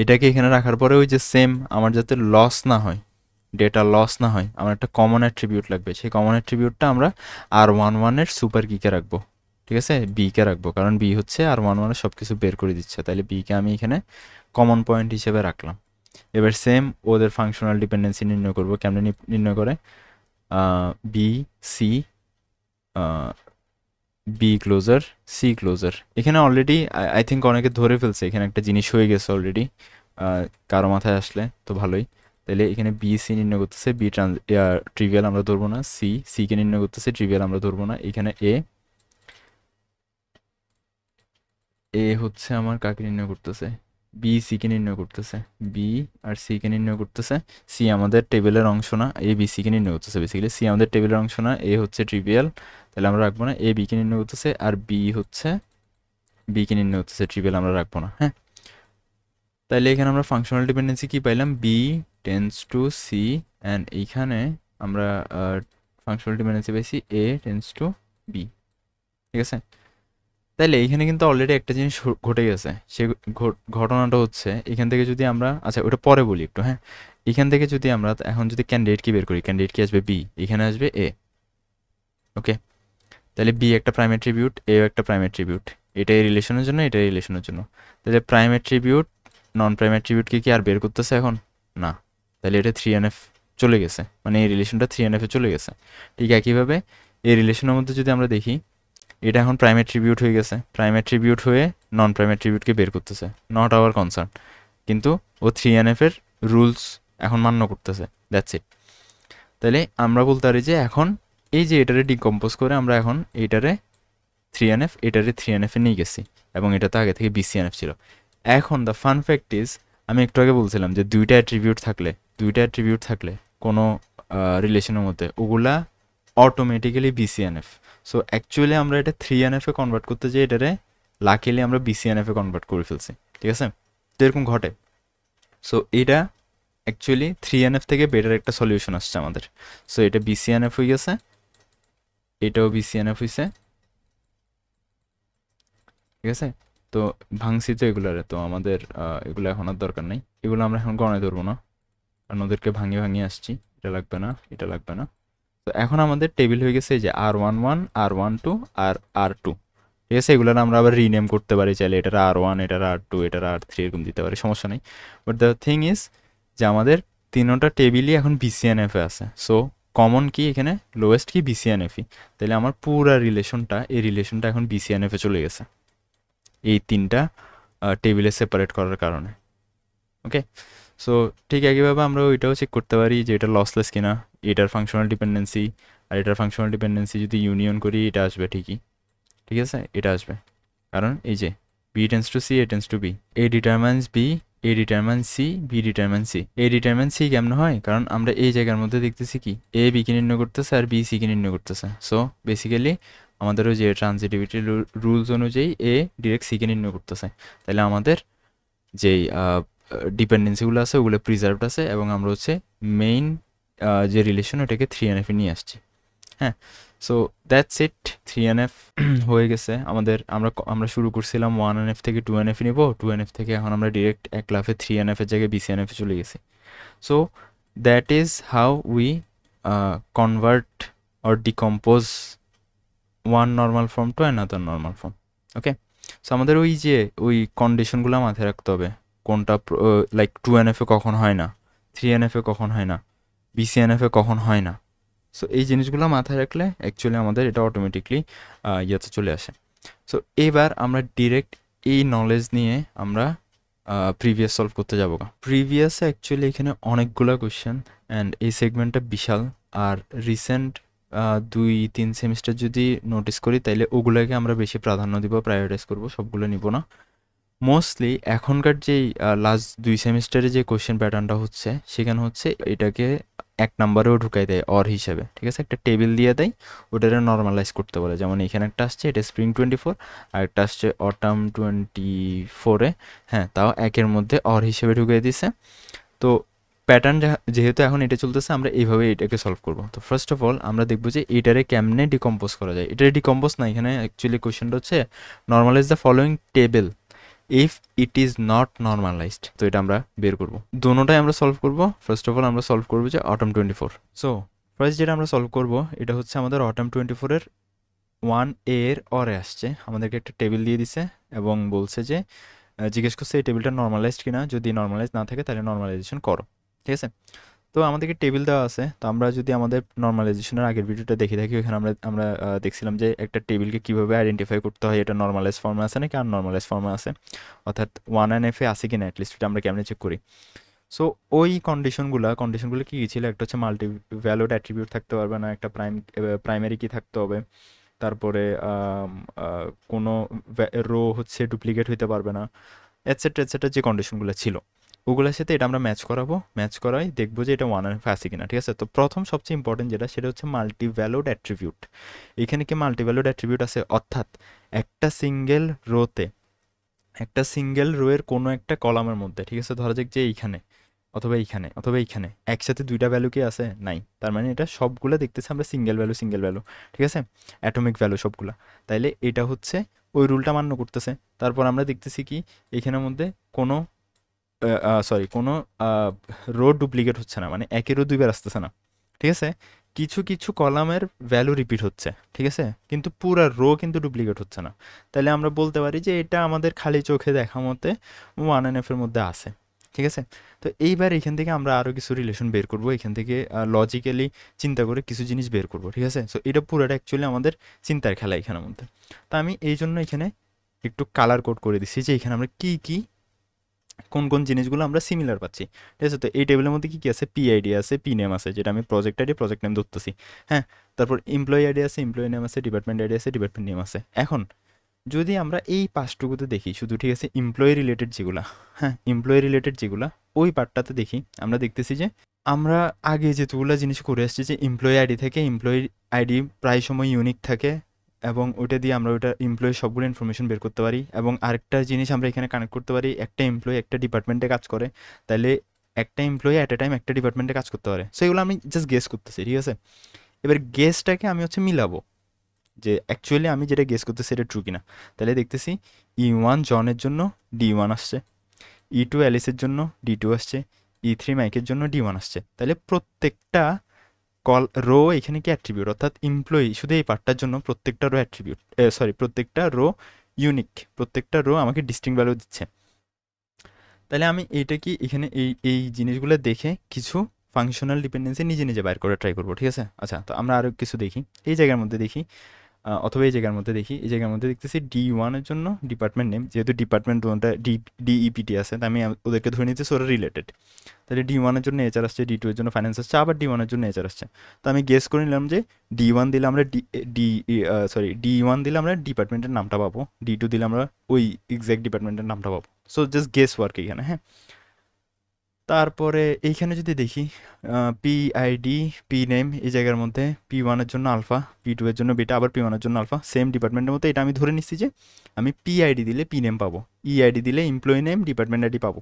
এটাকে এখানে রাখার পরে ওই যে সেম আমার যাতে লস না হয়, ডেটা লস না হয়, আমার একটা কমন অ্যাট্রিবিউট লাগবে। সেই কমন অ্যাট্রিবিউটটা আমরা R11-এর সুপার কিকে রাখবো, ঠিক আছে, বিকে রাখবো, কারণ বি হচ্ছে R11-এর সব কিছু বের করে দিচ্ছে, তাহলে বিকে আমি এখানে কমন পয়েন্ট হিসেবে রাখলাম। এবার সেম ওদের ফাংশনাল ডিপেন্ডেন্সি নির্ণয় করবো। কেমনে নির্ণয় করে, B C, B closure C closure. এখানে অলরেডি আই থিঙ্ক অনেকে ধরে ফেলছে, এখানে একটা জিনিস হয়ে গেছে অলরেডি, কারো মাথায় আসলে তো ভালোই। তাহলে এখানে বি সি নির্ণয় করতেছে, বি ট্রিভিয়াল আমরা ধরবো না, সিকে নির্ণয় করতেছে, ট্রিভিয়াল আমরা ধরবো না। এখানে এ হচ্ছে আমার কাকে নির্ণয় করতেছে, বি সিকে নির্ণয় করতেছে, বি আর সিকে নির্ণয় করতেছে। সি আমাদের টেবিলের অংশ না, এ বি সিকে নির্ণয় করতেছে। বেসিক্যালি সি আমাদের টেবিলের অংশ না, এ হচ্ছে ট্রিভিয়াল, তাহলে আমরা রাখবো না। এ বিকে নির্ণয় করতেছে, আর বি হচ্ছে বিকে নির্ণয় করতেছে, ট্রিভিয়াল আমরা রাখবো না, হ্যাঁ। তাহলে এখানে আমরা ফাংশনাল ডিপেন্ডেন্সি কি পাইলাম, B tends to C, and এইখানে আমরা ফাংশনাল ডিপেন্ডেন্সি পাইছি এ টেন্স টু বি, ঠিক আছে। তাইলে এইখানে কিন্তু অলরেডি একটা জিনিস ঘটে গেছে। সে ঘটনাটা হচ্ছে এখান থেকে যদি আমরা, আচ্ছা ওটা পরে বলি একটু, হ্যাঁ। এখান থেকে যদি আমরা এখন যদি ক্যান্ডিডেট কি বের করি, ক্যান্ডিডেট কি আসবে বি, এখানে আসবে এ, ওকে। তাহলে বি একটা প্রাইম অ্যাট্রিবিউট, এও একটা প্রাইম অ্যাট্রিবিউট, এটা এই রিলেশনের জন্য, এটা এই রিলেশনের জন্য। তাহলে প্রাইম অ্যাট্রিবিউট নন প্রাইম অ্যাট্রিবিউটকে কি আর বের করতেছে এখন না, তাহলে এটা 3NF চলে গেছে, মানে এই রিলেশনটা 3NF-এ চলে গেছে। ঠিক একইভাবে এই রিলেশনের মধ্যে যদি আমরা দেখি, এটা এখন প্রাইম অ্যাট্রিবিউট হয়ে গেছে, প্রাইম অ্যাট্রিবিউট হয়ে নন প্রাইম অ্যাট্রিবিউটকে বের করতেছে, নট আওয়ার কনসার্ন, কিন্তু ও 3NF-এর রুলস এখন মান্য করতেছে, দ্যাটস ইট। তাহলে আমরা বলতে পারি যে এখন এই যে এটারে ডিকম্পোজ করে আমরা এখন এইটারে 3NF, এটারে 3NF-এ নিয়ে গেছি, এবং এটা তো আগে থেকে BCNF ছিল। এখন দ্য ফান ফ্যাক্ট ইজ, আমি একটু আগে বলছিলাম যে দুইটা অ্যাট্রিবিউট থাকলে কোনো রিলেশনের মধ্যে ওগুলা অটোমেটিক্যালি BCNF। সো অ্যাকচুয়ালি আমরা এটা 3NF-এ কনভার্ট করতে যাই, এটারে লাকিলি আমরা BCNF-এ কনভার্ট করে ফেলছি, ঠিক আছে। তো এরকম ঘটে। সো এটা অ্যাকচুয়ালি 3NF থেকে বেটার একটা সলিউশন আসছে আমাদের। সো এটা BCNF হয়ে গেছে, এটাও BCNF হয়েছে, ঠিক আছে। তো ভাঙছি তো এগুলারে, তো আমাদের এগুলো এখন আর দরকার নেই, এগুলো আমরা এখন গণায় ধরবো না, কারণ ওদেরকে ভাঙিয়ে আসছি। এটা লাগবে না, এটা লাগবে না। তো এখন আমাদের টেবিল হয়ে গেছে যে R11, R12 আর R2, ঠিক আছে। এগুলো আমরা আবার রিনেম করতে পারি চাইলে, এটার R1, এটার R2, এটার R3 এরকম দিতে পারি, সমস্যা নেই। বাট দ্য থিং ইজ যে আমাদের তিনটা টেবিলই এখন BCNF-এ আছে। সো কমন কি এখানে, লোয়েস্ট কি, BCNF-ই। তাহলে আমার পুরা রিলেশনটা, এই রিলেশনটা এখন BCNF-এ চলে গেছে এই তিনটা টেবিলে সেপারেট করার কারণে, ওকে। সো ঠিক একইভাবে আমরা ওইটাও চেক করতে পারি যে এটা লসলেস কিনা, এটার ফাংশনাল ডিপেন্ডেন্সি আর এটার ফাংশনাল ডিপেন্ডেন্সি যদি ইউনিয়ন করি এটা আসবে ঠিকই, ঠিক আছে, এটা আসবে। কারণ এই যে B tends to C, A tends to B, A determines B, A determines C, B determines C। A determines C কেমন হয়, কারণ আমরা এই জায়গার মধ্যে দেখতেছি কি A B কে নির্ণয় করতেছে আর B C কে নির্ণয় করতেছে। সো বেসিক্যালি আমাদের ওই যে ট্রানজিটিভিটি রুলস অনুযায়ী A ডিরেক্ট C কে নির্ণয় করতেছে। তাহলে আমাদের যেই ডিপেন্ডেন্সিগুলো আছে ওগুলো প্রিজার্ভড আছে, এবং আমরা হচ্ছে মেইন যে রিলেশন ওটাকে 3NF-এ নিয়ে আসছি, হ্যাঁ। সো দ্যাটস ইট, 3NF হয়ে গেছে আমাদের। আমরা শুরু করছিলাম 1NF থেকে 2NF নিব, 2NF থেকে এখন আমরা ডিরেক্ট এক লাফে 3NF-এর জায়গায় BCNF-এ চলে গেছি। So that is how we convert or decompose one normal form to another normal form, okay. So আমাদের ওই যে ওই কন্ডিশনগুলো মাথায় রাখতে হবে, কোনটা লাইক 2NF-এ কখন হয় না, 3NF-এ কখন হয় না, BCNF-এ কখন হয় না। সো এই জিনিসগুলো মাথায় রাখলে অ্যাকচুয়ালি আমাদের এটা অটোমেটিকলি ইয়েতে চলে আসে। সো এবার আমরা ডিরেক্ট এই নলেজ নিয়ে আমরা প্রিভিয়াস সলভ করতে যাবো। প্রিভিয়াসে অ্যাকচুয়ালি এখানে অনেকগুলো কোয়েশ্চেন, অ্যান্ড এই সেগমেন্টটা বিশাল। আর রিসেন্ট 2-3 সেমিস্টার যদি নোটিস করি তাইলে ওগুলোকে আমরা বেশি প্রাধান্য দিব, প্রায়োরিটাইজ করবো, সবগুলো নিব না। মোস্টলি এখনকার যেই লাস্ট 2 সেমিস্টারে যে কোয়েশ্চেন প্যাটার্নটা হচ্ছে সেখানে হচ্ছে এটাকে এক নাম্বারেও ঢুকাই দেয় অর হিসেবে, ঠিক আছে, একটা টেবিল দিয়ে দেয়, ওটারে নর্মালাইজ করতে বলে। যেমন এখানে একটা আসছে, এটা স্প্রিং 24, আর একটা আসছে অটাম 24-এ, হ্যাঁ, তাও একের মধ্যে অর হিসেবে ঢুকিয়ে দিছে। তো প্যাটার্ন যেহেতু এখন এটা চলতেছে, আমরা এইভাবে এটাকে সলভ করব। তো ফার্স্ট অফ অল আমরা দেখবো যে এটারে কেমনে ডিকম্পোজ করা যায়। এটারে ডিকম্পোজ না, এখানে অ্যাকচুয়ালি কোয়েশ্চেনটা হচ্ছে normalise the following table if it is not normalised. তো এটা আমরা বের করব, দোনোটাই আমরা সলভ করব। ফার্স্ট অফ অল আমরা সলভ করবো যে অটাম 24। সো ফার্স্ট যেটা আমরা সলভ করব, এটা হচ্ছে আমাদের অটাম 24-এর 1A এর অরে আসছে, আমাদেরকে একটা টেবিল দিয়ে দিছে এবং বলছে যে জিজ্ঞেস করছে এই টেবিলটা নর্মালাইজড কিনা, যদি নর্মালাইজ না থাকে তাহলে নর্মালাইজেশন করো, ঠিক আছে। তো আমাদেরকে টেবিল দেওয়া আছে, তো আমরা যদি আমাদের নর্মালাইজেশনের আগের ভিডিওটা দেখে থাকি, ওখানে আমরা আমরা দেখছিলাম যে একটা টেবিলকে কীভাবে আইডেন্টিফাই করতে হয়, এটা নর্মালাইজ ফর্মে আছে নাকি আননর্মালাইজ ফর্মে আছে, অর্থাৎ 1NF এ আছে কিনা অ্যাটলিস্ট, এটা আমরা কেমনে চেক করি। সো ওই কন্ডিশনগুলো কী কী ছিল, একটা হচ্ছে মাল্টি ভ্যালুড অ্যাট্রিবিউট থাকতে পারবে না, একটা প্রাইমারি কি থাকতে হবে, তারপরে কোনো রো হচ্ছে ডুপ্লিকেট হইতে পারবে না, এটসেট্রা এটসেট্রা, যে কন্ডিশনগুলো ছিল ওগুলোর সাথে এটা আমরা ম্যাচ করাবো, ম্যাচ করাই দেখবো যে এটা 1NF আছে কিনা, ঠিক আছে। তো প্রথম সবচেয়ে ইম্পর্টেন্ট যেটা, সেটা হচ্ছে মাল্টি ভ্যালুড অ্যাট্রিবিউট। এখানে কি মাল্টি ভ্যালুড অ্যাট্রিবিউট আছে, অর্থাৎ একটা সিঙ্গেল রোতে, একটা সিঙ্গেল রোয়ের কোনো একটা কলামের মধ্যে, ঠিক আছে, ধরা যাক যে এইখানে অথবা এইখানে অথবা এইখানে একসাথে দুইটা ভ্যালু কি আছে, নাই, তার মানে এটা সবগুলো দেখতেছে আমরা সিঙ্গেল ভ্যালু, ঠিক আছে, অ্যাটমিক ভ্যালু সবগুলা, তাইলে এটা হচ্ছে ওই রুলটা মান্য করতেছে। তারপর আমরা দেখতেছি কি এখানের মধ্যে কোনো কোনো রো ডুপ্লিকেট হচ্ছে না, মানে একেরও দুইবার আসতেছে না, ঠিক আছে। কিছু কিছু কলামের ভ্যালু রিপিট হচ্ছে, ঠিক আছে, কিন্তু পুরা রো কিন্তু ডুপ্লিকেট হচ্ছে না। তাহলে আমরা বলতে পারি যে এটা আমাদের খালি চোখে দেখা মতে 1NF এর মধ্যে আছে, ঠিক আছে। তো এইবার এখান থেকে আমরা আরও কিছু রিলেশন বের করব, এখান থেকে লজিক্যালি চিন্তা করে কিছু জিনিস বের করব, ঠিক আছে। সো এটা পুরোটা অ্যাকচুয়ালি আমাদের চিন্তার খেলা এখানের মধ্যে। তো আমি এই জন্য এখানে একটু কালার কোড করে দিচ্ছি যে এখানে আমরা কী কী কোন কোন জিনিসগুলো আমরা সিমিলার পাচ্ছি, ঠিক আছে। তো এই টেবিলের মধ্যে কী কী আছে, PID আছে, PNAME আছে, যেটা আমি প্রজেক্ট আইডি প্রজেক্ট নেম ধরতেছি, হ্যাঁ। তারপর এমপ্লয়ি আইডি আছে, এমপ্লয়ি নেম আছে, ডিপার্টমেন্ট আইডি আছে, ডিপার্টমেন্ট নেম আছে। এখন যদি আমরা এই পাঁচটুকুতে দেখি শুধু, ঠিক আছে, এমপ্লয়ি রিলেটেড যেগুলা, হ্যাঁ, এমপ্লয়ি রিলেটেড যেগুলা, ওই পার্টটাতে দেখি আমরা দেখতেছি যে আমরা আগে যেগুলো জিনিস করে আসছি, যে এমপ্লয়ি আইডি থেকে এমপ্লয়ি আইডি প্রায় সময় ইউনিক থাকে এবং ওইটা দিয়ে আমরা ওইটা এমপ্লয়ি সবগুলো ইনফরমেশন বের করতে পারি। এবং আরেকটা জিনিস আমরা এখানে কানেক্ট করতে পারি, একটা এমপ্লয়ি একটা ডিপার্টমেন্টে কাজ করে, তাহলে একটা এমপ্লয়ি অ্যাট এ টাইম একটা ডিপার্টমেন্টে কাজ করতে পারে। সো এগুলো আমি জাস্ট গেস করতেছি, ঠিক আছে। এবার গেসটাকে আমি হচ্ছে মিলাবো, যে অ্যাকচুয়ালি আমি যেটা গেস করতেছি সেটা ট্রু কিনা। তাহলে দেখতেছি E1 জনের জন্য D1 আসছে, E2 অ্যালিসের জন্য D2 আসছে, E3 মাইকের জন্য D1 আসছে। তাহলে প্রত্যেকটা রো এখানে কি অ্যাট্রিবিউট, অর্থাৎ এমপ্লয়ি শুধু এই পার্টটার জন্য প্রত্যেকটা রো অ্যাট্রিবিউট, প্রত্যেকটা রো ইউনিক, প্রত্যেকটা রো আমাকে ডিস্টিংক্ট ভ্যালু দিচ্ছে। তাহলে আমি এইটা কি এখানে এই এই জিনিসগুলো দেখে কিছু ফাংশনাল ডিপেন্ডেন্সি নিজে নিজে বাইর করে ট্রাই করবো, ঠিক আছে। আচ্ছা, তো আমরা আরও কিছু দেখি, এই জায়গার মধ্যে দেখি, অথবা এই জায়গার মধ্যে দেখি, এই জায়গার মধ্যে দেখতেছি D1-এর জন্য ডিপার্টমেন্ট নেম, যেহেতু ডিপার্টমেন্ট দুটা DEPT আছে, তাই আমি ওদেরকে ধরে নিতেছি ওরা রিলেটেড। তাহলে D1-এর জন্য HR আসছে, D2-এর জন্য ফাইন্যান্স আসছে, আবার D1-এর জন্য HR আসছে। তো আমি গেস করে নিলাম যে D1 দিলে আমরা D1 দিলে আমরা ডিপার্টমেন্টের নামটা পাবো, D2 দিলে আমরা ওই এক্স্যাক্ট ডিপার্টমেন্টের নামটা পাবো। সো জাস্ট গেস ওয়ার্ক এখানে, হ্যাঁ। তারপরে এইখানে যদি দেখি PID PNAME, এই জায়গার মধ্যে P1-এর জন্য আলফা, P2-এর জন্য বিটা, আবার P1-এর জন্য আলফা, সেম ডিপার্টমেন্টের মতো। এটা আমি ধরে নিচ্ছি যে আমি PID দিলে PNAME পাবো, EID দিলে এমপ্লয়ি নেম ডিপার্টমেন্ট আইডি পাবো,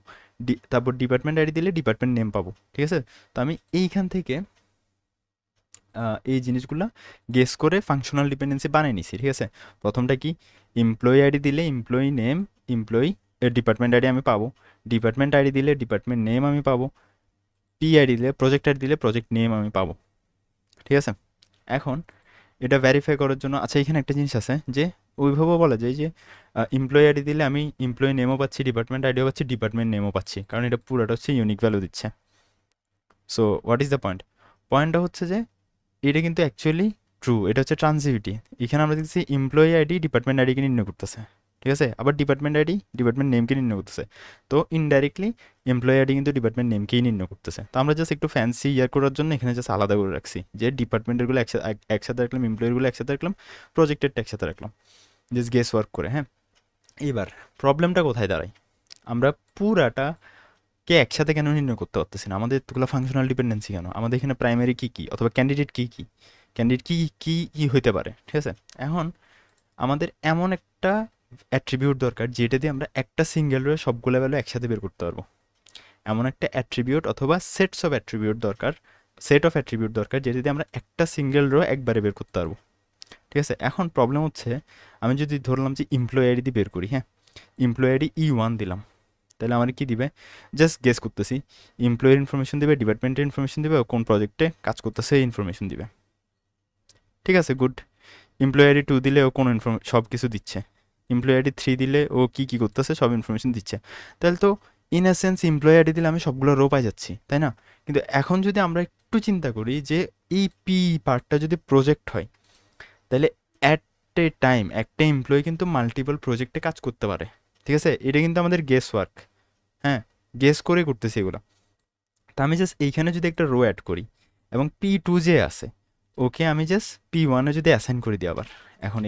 তারপর ডিপার্টমেন্ট আইডি দিলে ডিপার্টমেন্ট নেম পাবো, ঠিক আছে। তো আমি এইখান থেকে এই জিনিসগুলো গেস করে ফাংশনাল ডিপেন্ডেন্সি বানিয়ে নিছি, ঠিক আছে। প্রথমটা কি, এমপ্লয়ি আইডি দিলে employee name employee department ID আমি পাবো, ডিপার্টমেন্ট আইডি দিলে ডিপার্টমেন্ট নেম আমি পাবো, PID দিলে প্রজেক্ট আইডি দিলে প্রজেক্ট নেম আমি পাবো, ঠিক আছে। এখন এটা ভেরিফাই করার জন্য, আচ্ছা এখানে একটা জিনিস আছে যে ওইভাবেও বলা যায় যে এমপ্লয়ি আইডি দিলে আমি এমপ্লয়ি নেমও পাচ্ছি, ডিপার্টমেন্ট আইডিও পাচ্ছি, ডিপার্টমেন্ট নেমও পাচ্ছি, কারণ এটা পুরোটা হচ্ছে ইউনিক ভ্যালু দিচ্ছে। So what is the point, পয়েন্টটা হচ্ছে যে এটা কিন্তু অ্যাকচুয়ালি ট্রু, এটা হচ্ছে ট্রান্সিভিটি। এখানে আমরা দেখছি এমপ্লয়ি আইডি ডিপার্টমেন্ট আইডিকে নির্ণয় করতেছে, ঠিক আছে, আবার ডিপার্টমেন্ট আইডি ডিপার্টমেন্ট নেমকে নির্ণয় করতেছে। তো ইনডাইরেক্টলি এমপ্লয়ি আইডি কিন্তু ডিপার্টমেন্ট নেমকেই নির্ণয় করতেছে। তো আমরা জাস্ট একটু ফ্যান্সি করার জন্য এখানে জাস্ট আলাদা করে রাখছি, যে ডিপার্টমেন্টেরগুলো একসাথে রাখলাম, এমপ্লয়িগুলো একসাথে রাখলাম, প্রজেক্টেরটা একসাথে রাখলাম, জাস্ট গেস ওয়ার্ক করে, হ্যাঁ। এবার প্রবলেমটা কোথায় দাঁড়ায়, আমরা পুরাটা কে একসাথে কেন নির্ণয় করতে পারতেছি না? আমাদের এতগুলো ফাংশনাল ডিপেন্ডেন্সি কেন? আমাদের এখানে প্রাইমারি কী কী অথবা ক্যান্ডিডেট কী কী, ক্যান্ডিডেট কী কী কী হইতে পারে, ঠিক আছে? এখন আমাদের এমন একটা অ্যাট্রিবিউট দরকার যেটা দিয়ে আমরা একটা সিঙ্গেল রোয়ে সবগুলো ভ্যালু একসাথে বের করতে পারবো। এমন একটা অ্যাট্রিবিউট অথবা সেটস অফ অ্যাট্রিবিউট দরকার, সেট অফ অ্যাট্রিবিউট দরকার যেটা দিয়ে আমরা একটা সিঙ্গেল রো একবারে বের করতে পারবো, ঠিক আছে? এখন প্রবলেম হচ্ছে আমি যদি ধরলাম যে এমপ্লয়ি আইডি দিয়ে বের করি, হ্যাঁ, এমপ্লয়ি আইডি E1 দিলাম, তাহলে আমার কি দিবে? জাস্ট গেস করতেছি, এমপ্লয়ের ইনফরমেশন দিবে, ডিপার্টমেন্টের ইনফরমেশন দিবে, কোন প্রজেক্টে কাজ করতেছে এই ইনফরমেশন দিবে, ঠিক আছে, গুড। এমপ্লয়ি আইডি 2 দিলে ও কোনো সব কিছু দিচ্ছে, এমপ্লয়ি আইডি 3 দিলে ও কী কী করতেছে সব ইনফরমেশন দিচ্ছে। তাহলে তো in a sense employee ID দিলে আমি সবগুলো রো পাই যাচ্ছি, তাই না? কিন্তু এখন যদি আমরা একটু চিন্তা করি যে এই পি পার্টটা যদি প্রজেক্ট হয়, তাহলে অ্যাট এ টাইম একটা এমপ্লয়ি কিন্তু মাল্টিপল প্রজেক্টে কাজ করতে পারে, ঠিক আছে? এটা কিন্তু আমাদের গেস ওয়ার্ক, হ্যাঁ, গেস করে করতেছি এগুলো। তা আমি জাস্ট এইখানে যদি একটা রো অ্যাড করি এবং P2 যে আছে ওকে আমি জাস্ট P1-এ যদি অ্যাসাইন করে দিই আবার, এখন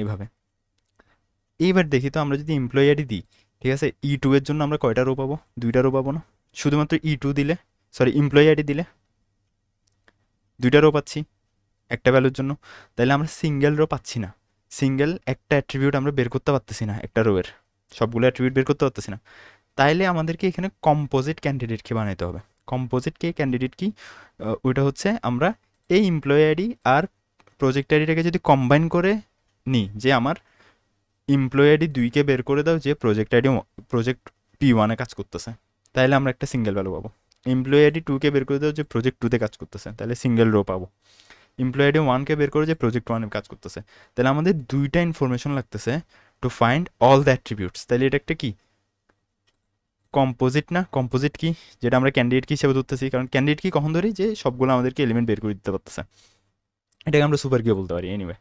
এইবার দেখি তো আমরা যদি এমপ্লয়ি আইডি দিই, ঠিক আছে, E2 এর জন্য আমরা কয়টা রো পাবো? 2টা রো পাবো না? শুধুমাত্র E2 দিলে, সরি, এমপ্লয়ি আইডি দিলে 2টা রো পাচ্ছি একটা ভ্যালুর জন্য। তাহলে আমরা সিঙ্গেল রো পাচ্ছি না, সিঙ্গেল একটা অ্যাট্রিবিউট আমরা বের করতে পারতেছি না, একটা রোয়ের সবগুলো অ্যাট্রিবিউট বের করতে পারতেছি না। তাইলে আমাদেরকে এখানে কম্পোজিট ক্যান্ডিডেটকে বানাইতে হবে। কম্পোজিট ক্যান্ডিডেট কি? ওইটা হচ্ছে আমরা এই এমপ্লয়ি আইডি আর প্রজেক্ট আইডিটাকে যদি কম্বাইন করে নিই, যে আমার এমপ্লয়ি আইডি 2কে বের করে দাও যে প্রজেক্ট P1-এ কাজ করতেছে, তাহলে আমরা একটা সিঙ্গেল ভ্যালু পাবো। এমপ্লয়ি আইডি 2কে বের করে দাও যে প্রজেক্ট 2তে কাজ করতেছে, তাহলে সিঙ্গেল রো পাবো। এমপ্লয়ি আইডি 1কে বের করে যে প্রজেক্ট 1-এ কাজ করতেছে, তাহলে আমাদের 2টা ইনফরমেশন লাগতেছে to find all the attributes. তাহলে এটা একটা কি কম্পোজিট না? কম্পোজিট কি যেটা আমরা ক্যান্ডিডেট কি হিসেবে ধরতেছি, কারণ ক্যান্ডিডেট কি কখন ধরি? যে সবগুলো আমাদেরকে এলিমেন্ট বের করে দিতে পারতেছে, এটাকে আমরা সুপার কিও বলতে পারি। এনিওয়ে,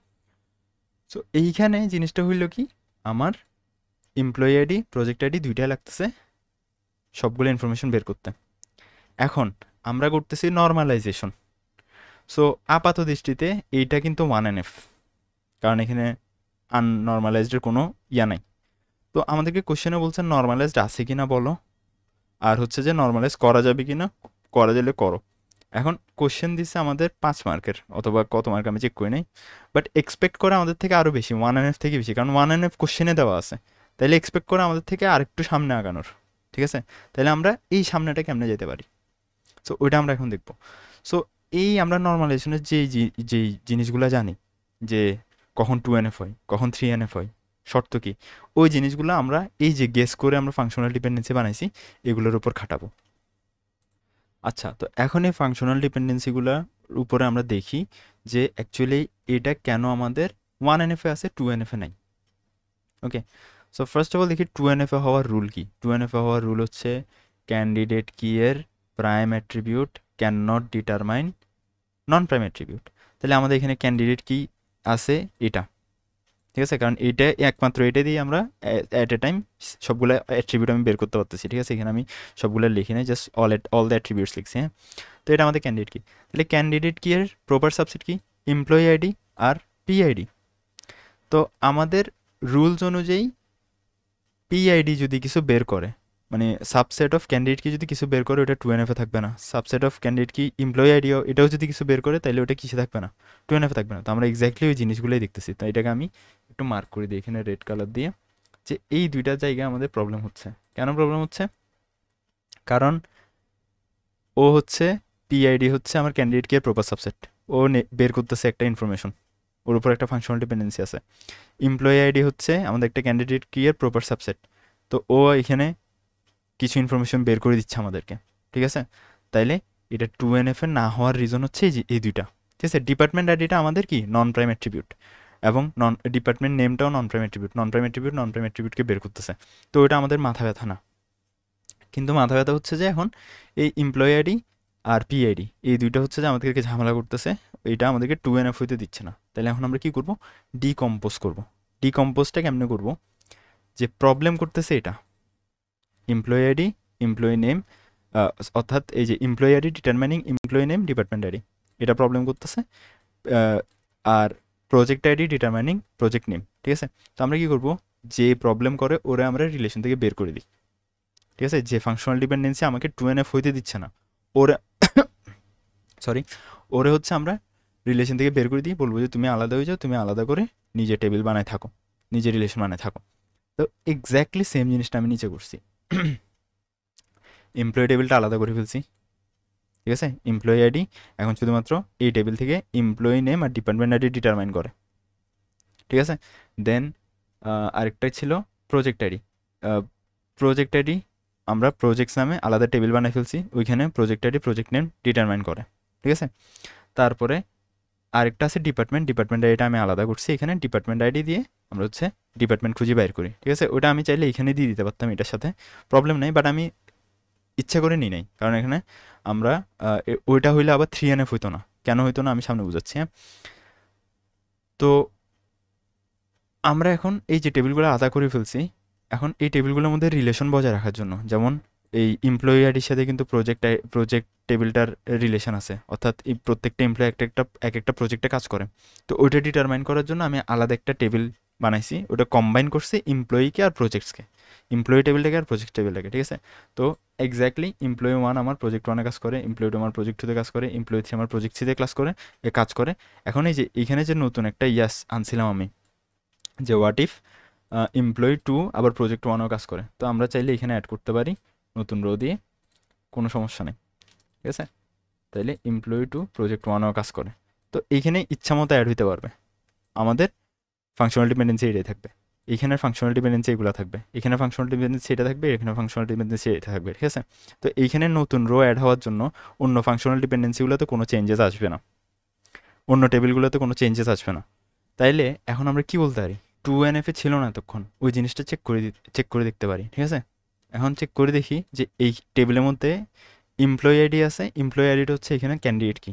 সো এইখানে জিনিসটা হইল কি, আমার এমপ্লয়ি আইডি প্রজেক্ট আইডি 2টাই লাগতেছে সবগুলো ইনফরমেশন বের করতে। এখন আমরা করতেছি নর্মালাইজেশন। সো আপাত দৃষ্টিতে এইটা কিন্তু 1NF, কারণ এখানে আননর্মালাইজডের কোনো ইয়া নাই। তো আমাদেরকে কোশ্চেনে বলছে নর্মালাইজড আছে কি না বলো, আর হচ্ছে যে নর্মালাইজ করা যাবে কি না, করা গেলে করো। এখন কোশ্চেন দিচ্ছে আমাদের 5 মার্কের অথবা কত মার্ক আমি চেক করি নাই, বাট এক্সপেক্ট করে আমাদের থেকে আরও বেশি, 1NF থেকে বেশি, কারণ 1NF কোশ্চেনে দেওয়া আছে। তাহলে এক্সপেক্ট করে আমাদের থেকে আরেকটু সামনে আগানোর, ঠিক আছে? তাহলে আমরা এই সামনেটা কেমনে যেতে পারি, সো ওইটা আমরা এখন দেখবো। সো এই আমরা নর্মালাইজেশনের যেই জিনিসগুলো জানি, যে কখন 2NF হয়, কখন 3NF হয়, শর্ত কি, ওই জিনিসগুলো আমরা এই যে গেস করে আমরা ফাংশনাল ডিপেন্ডেন্সি বানাইছি এগুলোর উপর খাটাবো। আচ্ছা, তো এখন এই ফাংশনাল ডিপেন্ডেন্সিগুলোর উপরে আমরা দেখি যে অ্যাকচুয়ালি এটা কেন আমাদের 1NF-এ আছে, 2NF-এ নাই। ওকে, সো ফার্স্ট অফ অল দেখি 2NF-এ হওয়ার রুল কি। 2NF-এ হওয়ার রুল হচ্ছে ক্যান্ডিডেট কি এর prime attribute can not determine non prime attribute. তাহলে আমাদের এখানে ক্যান্ডিডেট কি আছে এটা, ঠিক আছে, কারণ এইটা একমাত্র এটা দিয়ে আমরা অ্যাট এ টাইম সবগুলো অ্যাট্রিবিউট আমি বের করতে পারতেছি, ঠিক আছে? এখানে আমি সবগুলো লিখি নাই, জাস্ট অল দ্য অ্যাট্রিবিউটস লিখছি, হ্যাঁ। তো এটা আমাদের ক্যান্ডিডেট কি। তাহলে ক্যান্ডিডেট কি এর প্রপার সাবসেট কি? এমপ্লয়ি আইডি আর PID। তো আমাদের রুলস অনুযায়ী PID যদি কিছু বের করে, মানে সাবসেট অফ ক্যান্ডিডেট কি যদি কিছু বের করে, ওটা 2NF-এ থাকবে না। সাবসেট অফ ক্যান্ডিডেট কি এমপ্লয়ি আইডিও এটাও যদি কিছু বের করে, তাহলে ওটা কিসে থাকবে না? 2NF-এ থাকবে না। তো আমরা এক্স্যাক্টলি ওই জিনিসগুলোই দেখতেছি। তো এটাকে আমি একটু মার্ক করে দিই এখানে রেড কালার দিয়ে, যে এই দুইটা জায়গায় আমাদের প্রবলেম হচ্ছে। কেন প্রবলেম হচ্ছে? কারণ ও হচ্ছে PID হচ্ছে আমার ক্যান্ডিডেট কি এর প্রপার সাবসেট, ও বের করতেছে একটা ইনফরমেশন, ওর উপর একটা ফাংশনাল ডিপেন্ডেন্সি আছে। এমপ্লয়ি আইডি হচ্ছে আমাদের একটা ক্যান্ডিডেট কি এর প্রপার সাবসেট, তো ও এখানে কিছু ইনফরমেশন বের করে দিচ্ছে আমাদেরকে, ঠিক আছে? তাইলে এটা 2NF-এ না হওয়ার রিজন হচ্ছে এই দুইটা, ঠিক আছে? ডিপার্টমেন্ট আইডিটা আমাদের কি নন প্রাইম অ্যাট্রিবিউট, এবং ডিপার্টমেন্ট নেমটাও নন প্রাইম অ্যাট্রিবিউটকে বের করতেছে। তো ওটা আমাদের মাথা ব্যথা না, কিন্তু মাথা ব্যথা হচ্ছে যে এখন এই এমপ্লয়ি আইডি আর PID এই দুইটা হচ্ছে যে আমাদেরকে ঝামেলা করতেছে, এইটা আমাদেরকে 2NF হইতে দিচ্ছে না। তাহলে এখন আমরা কি করব? ডিকম্পোজ করব। ডিকম্পোজটা কেমনে করব? যে প্রবলেম করতেছে এটা এমপ্লয়ি আইডি, এমপ্লয়ি নেম, অর্থাৎ এই যে employee ID determining employee name, department ID, এটা প্রবলেম করতেছে। আর project ID determining project name, ঠিক আছে? তো আমরা কি করব? যে প্রবলেম করে ওরা আমরা রিলেশন থেকে বের করে দিই। ঠিক আছে, যে ফাংশনাল ডিপেন্ডেন্সি আমাকে 2NF হইতে দিচ্ছে না, ওরে সরি ওরে হচ্ছে আমরা রিলেশন থেকে বের করে দিই, বলবো যে তুমি আলাদা হয়ে যাও, তুমি আলাদা করে নিজে টেবিল বানায় থাকো, নিজে রিলেশন বানায় থাকো। তো এক্স্যাক্টলি সেম জিনিসটা আমি নিচে করছি। এমপ্লয়ি টেবিলটা আলাদা করে ফেলছি, ঠিক আছে, এমপ্লয়ি আইডি এখন শুধুমাত্র এই টেবিল থেকে এমপ্লয়ি নেম আর ডিপার্টমেন্ট আইডি ডিটারমাইন করে, ঠিক আছে। দেন আরেকটা ছিল প্রজেক্ট আইডি। প্রজেক্ট আইডি আমরা প্রজেক্টস নামে আলাদা টেবিল বানিয়ে ফেলছি, ওইখানে project ID project name determine করে, ঠিক আছে। তারপরে আরেকটা আছে ডিপার্টমেন্ট আইডিটা আমি আলাদা করছি, এখানে ডিপার্টমেন্ট আইডি দিয়ে আমরা হচ্ছে ডিপার্টমেন্ট খুঁজে বাইর করি, ঠিক আছে। ওটা আমি চাইলে এখানে দিয়ে দিতে পারতাম, এটার সাথে প্রবলেম নেই, বাট আমি ইচ্ছা করে নিই নাই, কারণ এখানে আমরা ওইটা হইলে আবার 3NF হইতো না। কেন হইতো না আমি সামনে বুঝাচ্ছি, হ্যাঁ। তো আমরা এখন এই যে টেবিলগুলো আলাদা করে ফেলছি, এখন এই টেবিলগুলোর মধ্যে রিলেশন বজায় রাখার জন্য, যেমন এই এমপ্লয়ি আইডির সাথে কিন্তু প্রজেক্ট টেবিলটার রিলেশন আছে, অর্থাৎ এই প্রত্যেকটা এমপ্লয়ি এক একটা প্রজেক্টে কাজ করে। তো ওইটা ডিটারমাইন করার জন্য আমি আলাদা একটা টেবিল বানাইছি, ওটা কম্বাইন করছি এমপ্লয়িকে আর প্রজেক্টসকে, এমপ্লয়ি টেবিলটাকে আর প্রজেক্ট টেবিলটাকে, ঠিক আছে। তো এক্স্যাক্টলি এমপ্লয়ি 1 আমার প্রজেক্ট 1-এ কাজ করে, এমপ্লয়ি 2 আমার প্রজেক্ট 2-তে কাজ করে, এমপ্লয়ি 3 আমার প্রজেক্ট 3-তে কাজ করে। এখন এই যে এইখানে যে নতুন একটা আনছিলাম আমি, যে হোয়াট ইফ এমপ্লয়ি 2 আবার প্রজেক্ট 1-ও কাজ করে, তো আমরা চাইলে এখানে অ্যাড করতে পারি নতুন রো দিয়ে, কোনো সমস্যা নেই, ঠিক আছে। তাইলে এমপ্লয়ি 2 প্রজেক্ট 1-ও কাজ করে, তো এইখানে ইচ্ছা মতো অ্যাড হইতে পারবে। আমাদের ফাংশনাল ডিপেন্ডেন্সি এটাই থাকবে, এইখানে ফাংশনাল ডিপেন্ডেন্সি এগুলো থাকবে, এখানে ফাংশনাল ডিপেন্ডেন্সি এটা থাকবে, এখানে ফাংশনাল ডিপেন্ডেন্সি এটা থাকবে, ঠিক আছে। তো এইখানে নতুন রো অ্যাড হওয়ার জন্য অন্য ফাংশনাল ডিপেন্ডেন্সিগুলোতে কোনো চেঞ্জেস আসবে না, অন্য টেবিলগুলোতে কোনো চেঞ্জেস আসবে না। তাইলে এখন আমরা কি বলতে পারি, 2NF ছিল না এতক্ষণ, ওই জিনিসটা চেক করে দেখতে পারি, ঠিক আছে। এখন চেক করে দেখি যে এই টেবিলের মধ্যে এমপ্লয়ি আইডি আছে, এমপ্লয়ি আইডিটা হচ্ছে এখানে ক্যান্ডিডেট কি,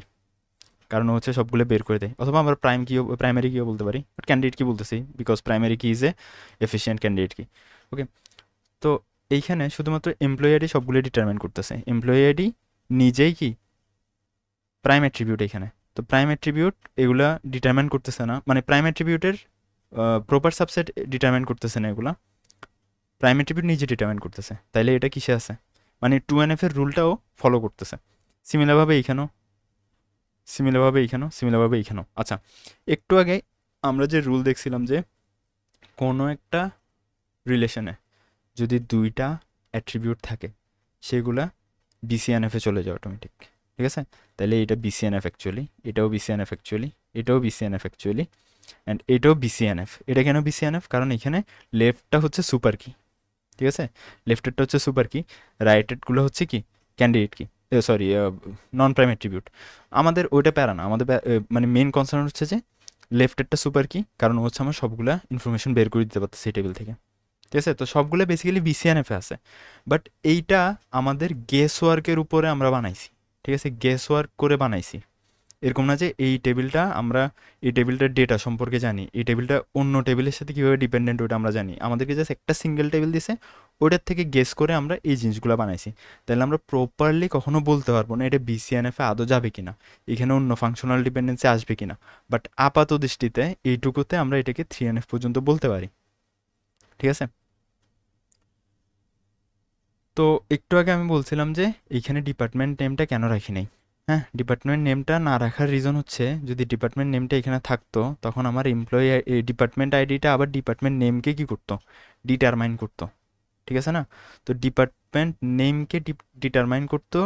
কারণ হচ্ছে সবগুলো বের করে দেয়, অথবা আমরা প্রাইমারি কিও বলতে পারি, বাট ক্যান্ডিডেট কি বলতেছি, বিকজ প্রাইমারি কি ইজ এ এফিসিয়েন্ট ক্যান্ডিডেট কি, ওকে। তো এইখানে শুধুমাত্র এমপ্লয়ি আইডি সবগুলো ডিটারমাইন করতেছে, এমপ্লয়ি আইডি নিজেই কি প্রাইম অ্যাট্রিবিউট এখানে, তো প্রাইম অ্যাট্রিবিউট এগুলা ডিটারমাইন করতেছে না, মানে প্রাইম অ্যাট্রিবিউটের প্রপার সাবসেট ডিটারমাইন করতেছে না এগুলা, প্রাইম অ্যাট্রিবিউট নিজে ডিটারমাইন করতেছে, তাইলে এটা কিসে আছে, মানে 2NF এর রুলটাও ফলো করতেছে। সিমিলারভাবে এইখানেও। আচ্ছা, একটু আগে আমরা যে রুল দেখছিলাম যে কোনো একটা রিলেশনে যদি 2টা অ্যাট্রিবিউট থাকে সেগুলা BCNF এ চলে যায় অটোমেটিক, ঠিক আছে। তাহলে এটা BCNF অ্যাকচুয়ালি, এটাও BCNF অ্যাকচুয়ালি, এটাও BCNF অ্যাকচুয়ালি, অ্যান্ড এটাও BCNF। এটা কেন BCNF, কারণ এখানে লেফটটা হচ্ছে সুপার কি, ঠিক আছে, লেফটেরটা হচ্ছে সুপার কি, রাইটেরগুলো হচ্ছে কি ক্যান্ডিডেট কি, সরি নন প্রাইম অ্যাট্রিবিউট। আমাদের ওইটা প্যারা না, আমাদের মানে মেন কনসার্ন হচ্ছে যে লেফটেরটা সুপার কি, কারণ হচ্ছে আমরা সবগুলা ইনফরমেশন বের করে দিতে পারতেছি এই টেবিল থেকে, ঠিক আছে। তো সবগুলো বেসিক্যালি BCNF এ আছে, বাট এইটা আমাদের গেস ওয়ার্কের উপরে আমরা বানাইছি, ঠিক আছে, গেস ওয়ার্ক করে বানাইছি। এরকম না যে এই টেবিলটার ডেটা সম্পর্কে জানি, এই টেবিলটা অন্য টেবিলের সাথে কীভাবে ডিপেন্ডেন্ট ওটা আমরা জানি, আমাদেরকে জাস্ট একটা সিঙ্গেল টেবিল দিছে, ওটার থেকে গেস করে আমরা এই জিনিসগুলো বানাইছি। তাহলে আমরা প্রপারলি কখনো বলতে পারবো না এটা BCNF এ আদৌ যাবে কিনা, এখানে অন্য ফাংশনাল ডিপেন্ডেন্সি আসবে কিনা, বাট আপাত দৃষ্টিতে এইটুকুতে আমরা এটাকে 3NF পর্যন্ত বলতে পারি, ঠিক আছে। তো একটু আগে আমি বলছিলাম যে এইখানে ডিপার্টমেন্ট নেমটা কেন রাখি নাই, হ্যাঁ, ডিপার্টমেন্ট নেমটা না রাখার রিজন হচ্ছে যদি ডিপার্টমেন্ট নেমটা এখানে থাকতো তখন আমার ডিপার্টমেন্ট আইডিটা আবার ডিপার্টমেন্ট নেমকে কি করতো, ডিটারমাইন করতো, ঠিক আছে না। তো ডিপার্টমেন্ট নেমকে ডিটারমাইন করতো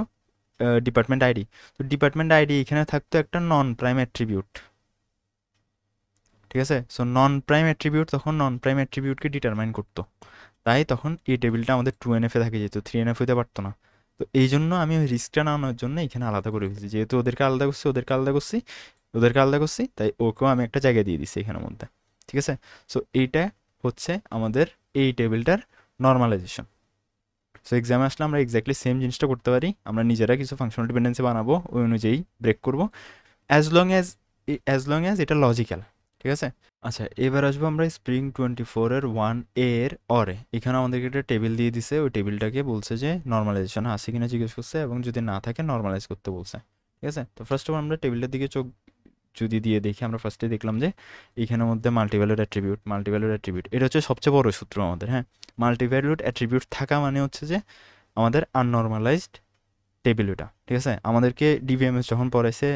ডিপার্টমেন্ট আইডি, তো ডিপার্টমেন্ট আইডি এখানে থাকতো একটা নন প্রাইম অ্যাট্রিবিউট, ঠিক আছে। সো নন প্রাইম অ্যাট্রিবিউট তখন নন প্রাইম অ্যাট্রিবিউটকে ডিটারমাইন করতো, তাই তখন এই টেবিলটা আমাদের 2NF এ থাকে যেত, 3NF হইতে পারতো না। তো এই জন্য আমি ওই রিস্কটা না নেওয়ার জন্য এখানে আলাদা করে ফেলছি, যেহেতু ওদেরকে আলাদা করছি, তাই ওকেও আমি একটা জায়গা দিয়ে দিচ্ছি এখানের মধ্যে, ঠিক আছে। সো এইটা হচ্ছে আমাদের এই টেবিলটার নর্মালাইজেশন। সো এক্সামে আসলে আমরা এক্স্যাক্টলি সেম জিনিসটা করতে পারি, আমরা নিজেরা কিছু ফাংশনাল ডিপেন্ডেন্সি বানাবো, ওই অনুযায়ী ব্রেক করবো, অ্যাজ লং অ্যাজ এটা লজিক্যাল, ঠিক আছে। আচ্ছা, এবার আসবো আমরা স্প্রিং 24 এর 1A এর অরে। এখানে আমাদেরকে একটা টেবিল দিয়ে দিছে, ওই টেবিলটাকে বলছে যে নর্মালাইজেশন আছে কিনা জিজ্ঞেস করছে, এবং যদি না থাকে নর্মালাইজ করতে বলছে, ঠিক আছে। তো ফার্স্ট অফ অল আমরা টেবিলটার দিকে চোখ যদি দিয়ে দেখি, আমরা ফার্স্টে দেখলাম যে এখানের মধ্যে মাল্টিভ্যালুড অ্যাট্রিবিউট এটা হচ্ছে সবচেয়ে বড় সূত্র আমাদের। হ্যাঁ, মাল্টিভ্যালুড অ্যাট্রিবিউট থাকা মানে হচ্ছে যে আমাদের আননর্মালাইজড টেবিল ওটা, ঠিক আছে। আমাদেরকে ডিভিএমএস যখন পড়াইছে,